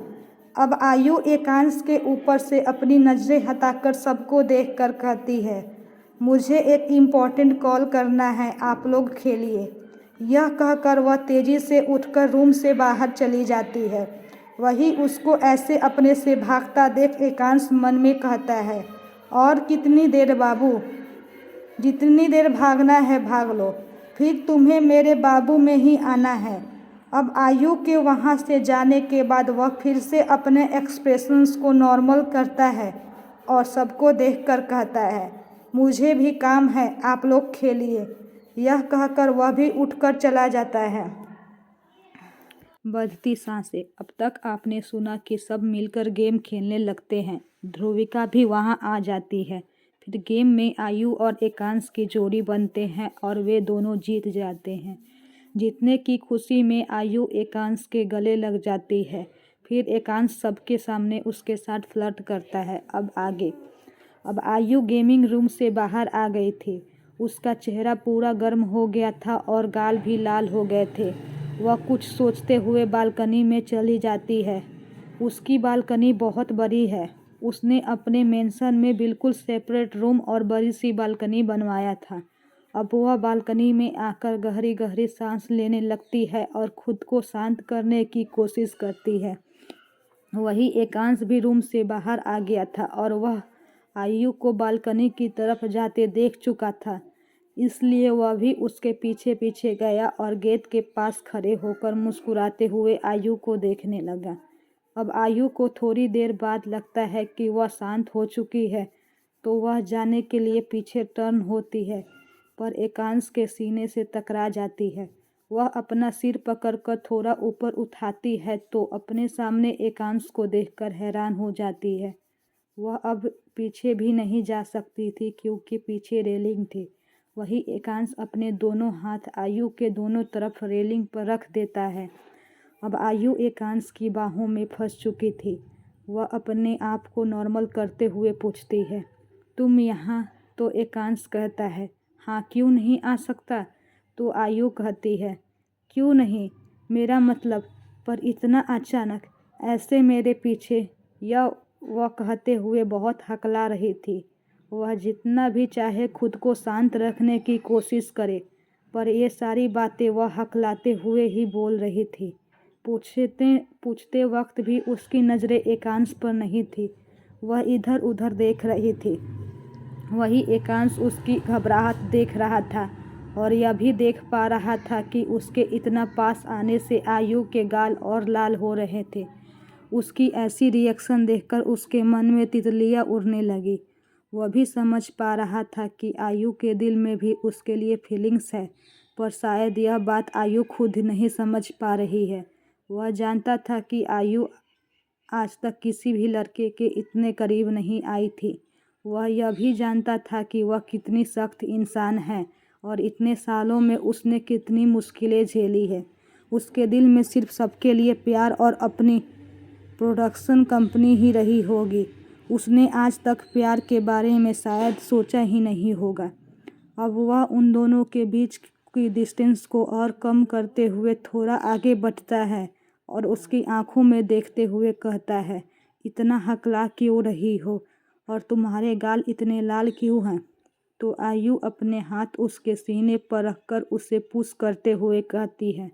अब आयु एकांश के ऊपर से अपनी नज़रें हटाकर सबको देखकर कहती है, मुझे एक इम्पॉर्टेंट कॉल करना है, आप लोग खेलिए। यह कहकर वह तेज़ी से उठकर रूम से बाहर चली जाती है। वही उसको ऐसे अपने से भागता देख एकांश मन में कहता है, और कितनी देर बाबू, जितनी देर भागना है भाग लो, फिर तुम्हें मेरे बाबू में ही आना है। अब आयु के वहाँ से जाने के बाद वह फिर से अपने एक्सप्रेशंस को नॉर्मल करता है और सबको देखकर कहता है, मुझे भी काम है, आप लोग खेलिए। यह कहकर वह भी उठकर चला जाता है। बढ़ती सांसें। अब तक आपने सुना कि सब मिलकर गेम खेलने लगते हैं। ध्रुविका भी वहाँ आ जाती है। फिर गेम में आयु और एकांश की जोड़ी बनते हैं और वे दोनों जीत जाते हैं। जीतने की खुशी में आयु एकांश के गले लग जाती है। फिर एकांश सबके सामने उसके साथ फ्लर्ट करता है। अब आयु गेमिंग रूम से बाहर आ गई थी। उसका चेहरा पूरा गर्म हो गया था और गाल भी लाल हो गए थे। वह कुछ सोचते हुए बालकनी में चली जाती है। उसकी बालकनी बहुत बड़ी है। उसने अपने मेंशन में बिल्कुल सेपरेट रूम और बड़ी सी बालकनी बनवाया था। अब वह बालकनी में आकर गहरी गहरी सांस लेने लगती है और खुद को शांत करने की कोशिश करती है। वही एकांश भी रूम से बाहर आ गया था और वह आयु को बालकनी की तरफ जाते देख चुका था, इसलिए वह भी उसके पीछे पीछे गया और गेट के पास खड़े होकर मुस्कुराते हुए आयु को देखने लगा। अब आयु को थोड़ी देर बाद लगता है कि वह शांत हो चुकी है, तो वह जाने के लिए पीछे टर्न होती है, पर एकांश के सीने से टकरा जाती है। वह अपना सिर पकड़कर थोड़ा ऊपर उठाती है तो अपने सामने एकांश को देखकर हैरान हो जाती है। वह अब पीछे भी नहीं जा सकती थी क्योंकि पीछे रेलिंग थी। वही एकांश अपने दोनों हाथ आयु के दोनों तरफ रेलिंग पर रख देता है। अब आयु एकांश की बाहों में फंस चुकी थी। वह अपने आप को नॉर्मल करते हुए पूछती है, तुम यहाँ? तो एकांश कहता है, हाँ, क्यों नहीं आ सकता? तो आयु कहती है, क्यों नहीं, मेरा मतलब, पर इतना अचानक, ऐसे मेरे पीछे? यह वह कहते हुए बहुत हकला रही थी। वह जितना भी चाहे खुद को शांत रखने की कोशिश करे, पर ये सारी बातें वह हकलाते हुए ही बोल रही थी। पूछते वक्त भी उसकी नज़रें एकांश पर नहीं थी। वह इधर उधर देख रही थी। वही एकांश उसकी घबराहट देख रहा था और यह भी देख पा रहा था कि उसके इतना पास आने से आयु के गाल और लाल हो रहे थे। उसकी ऐसी रिएक्शन देखकर उसके मन में तितलियां उड़ने लगी। वह भी समझ पा रहा था कि आयु के दिल में भी उसके लिए फीलिंग्स है, पर शायद यह बात आयु खुद नहीं समझ पा रही है। वह जानता था कि आयु आज तक किसी भी लड़के के इतने करीब नहीं आई थी। वह यह भी जानता था कि वह कितनी सख्त इंसान है और इतने सालों में उसने कितनी मुश्किलें झेली है। उसके दिल में सिर्फ सबके लिए प्यार और अपनी प्रोडक्शन कंपनी ही रही होगी। उसने आज तक प्यार के बारे में शायद सोचा ही नहीं होगा। अब वह उन दोनों के बीच की डिस्टेंस को और कम करते हुए थोड़ा आगे बढ़ता है और उसकी आंखों में देखते हुए कहता है, इतना हकला क्यों रही हो और तुम्हारे गाल इतने लाल क्यों हैं? तो आयु अपने हाथ उसके सीने पर रखकर उसे पुश करते हुए कहती है,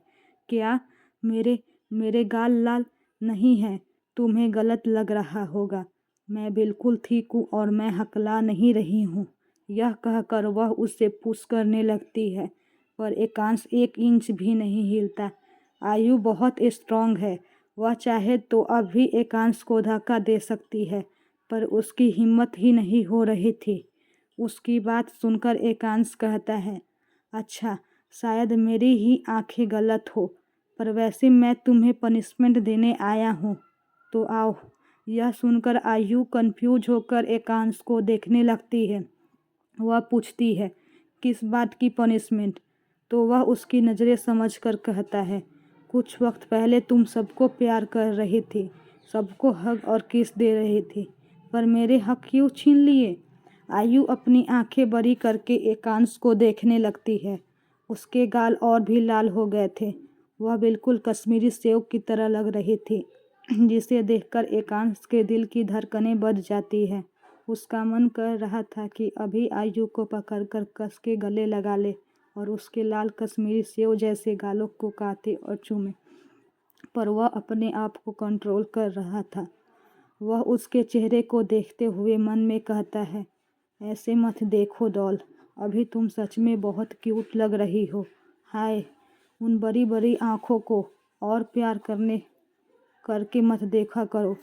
क्या मेरे मेरे गाल लाल नहीं हैं? तुम्हें गलत लग रहा होगा। मैं बिल्कुल ठीक हूँ और मैं हकला नहीं रही हूँ। यह कहकर वह उसे पुश करने लगती है, पर एकांश 1 इंच भी नहीं हिलता। आयु बहुत स्ट्रांग है, वह चाहे तो अभी एकांश को धक्का दे सकती है, पर उसकी हिम्मत ही नहीं हो रही थी। उसकी बात सुनकर एकांश कहता है, अच्छा, शायद मेरी ही आंखें गलत हो, पर वैसे मैं तुम्हें पनिशमेंट देने आया हूँ, तो आओ। यह सुनकर आयु कंफ्यूज होकर एकांश को देखने लगती है। वह पूछती है, किस बात की पनिशमेंट? तो वह उसकी नज़रें समझकर कहता है, कुछ वक्त पहले तुम सबको प्यार कर रही थी, सबको हग और किस दे रही थी, पर मेरे हक क्यों छीन लिए? आयु अपनी आंखें बड़ी करके एकांश को देखने लगती है। उसके गाल और भी लाल हो गए थे। वह बिल्कुल कश्मीरी सेव की तरह लग रही थी, जिसे देखकर एकांश के दिल की धड़कनें बढ़ जाती है। उसका मन कर रहा था कि अभी आयु को पकड़कर कस के गले लगा ले और उसके लाल कश्मीरी सेव जैसे गालों को काटे और चूमे, पर वह अपने आप को कंट्रोल कर रहा था। वह उसके चेहरे को देखते हुए मन में कहता है, ऐसे मत देखो डॉल, अभी तुम सच में बहुत क्यूट लग रही हो। हाय, उन बड़ी बड़ी आँखों को और प्यार करके मत देखा करो,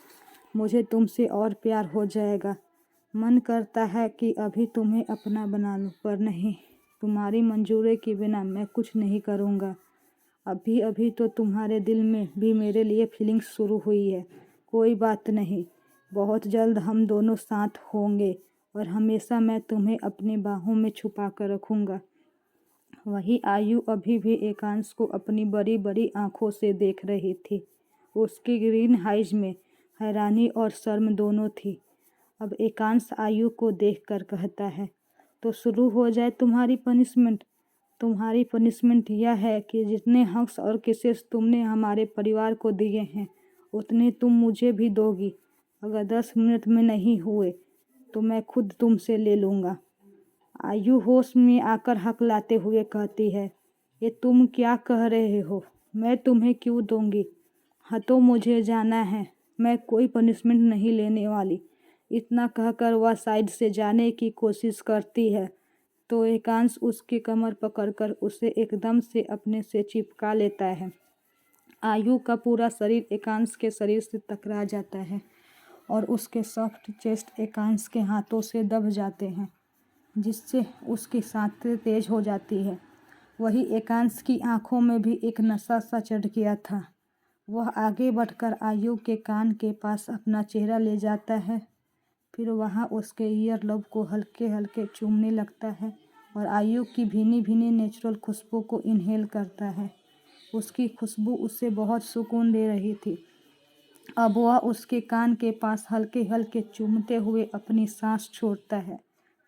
मुझे तुमसे और प्यार हो जाएगा। मन करता है कि अभी तुम्हें अपना बना लूं, पर नहीं, तुम्हारी मंजूरी के बिना मैं कुछ नहीं करूँगा। अभी अभी तो तुम्हारे दिल में भी मेरे लिए फीलिंग्स शुरू हुई है। कोई बात नहीं, बहुत जल्द हम दोनों साथ होंगे और हमेशा मैं तुम्हें अपनी बाहों में छुपा कर रखूँगा। वही आयु अभी भी एकांश को अपनी बड़ी बड़ी आँखों से देख रही थी। उसकी ग्रीन आइज में हैरानी और शर्म दोनों थी। अब एकांश आयु को देखकर कहता है, तो शुरू हो जाए तुम्हारी पनिशमेंट। तुम्हारी पनिशमेंट यह है कि जितने हक्स और किसेस तुमने हमारे परिवार को दिए हैं, उतने तुम मुझे भी दोगी। अगर 10 मिनट में नहीं हुए तो मैं खुद तुमसे ले लूँगा। आयु होश में आकर हकलाते हुए कहती है, ये तुम क्या कह रहे हो? मैं तुम्हें क्यों दूंगी? हाँ, तो मुझे जाना है, मैं कोई पनिशमेंट नहीं लेने वाली। इतना कहकर वह साइड से जाने की कोशिश करती है, तो एकांश उसकी कमर पकड़कर उसे एकदम से अपने से चिपका लेता है। आयु का पूरा शरीर एकांश के शरीर से टकरा जाता है और उसके सॉफ्ट चेस्ट एकांश के हाथों से दब जाते हैं, जिससे उसकी सांसें तेज हो जाती है। वही एकांश की आंखों में भी एक नशा सा चढ़ गया था। वह आगे बढ़कर आयु के कान के पास अपना चेहरा ले जाता है, फिर वहाँ उसके ईयर लोब को हल्के हल्के चूमने लगता है और आयु की भीनी भीनी नेचुरल खुशबू को इनहेल करता है। उसकी खुशबू उसे बहुत सुकून दे रही थी। अब वह उसके कान के पास हल्के हल्के चूमते हुए अपनी सांस छोड़ता है,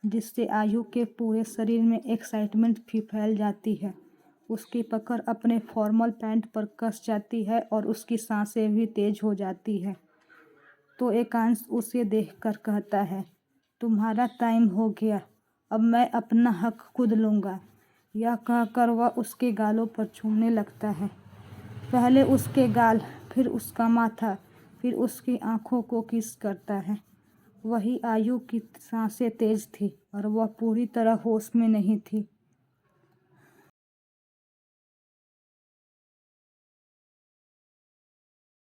जिससे आयु के पूरे शरीर में एक्साइटमेंट भी फैल जाती है। उसकी पकड़ अपने फॉर्मल पैंट पर कस जाती है और उसकी सांसें भी तेज हो जाती है। तो एकांश उसे देखकर कहता है, तुम्हारा टाइम हो गया, अब मैं अपना हक खुद लूँगा। यह कहकर वह उसके गालों पर चूमने लगता है। पहले उसके गाल, फिर उसका माथा, फिर उसकी आंखों को किस करता है। वही आयु की सांसें तेज थी और वह पूरी तरह होश में नहीं थी।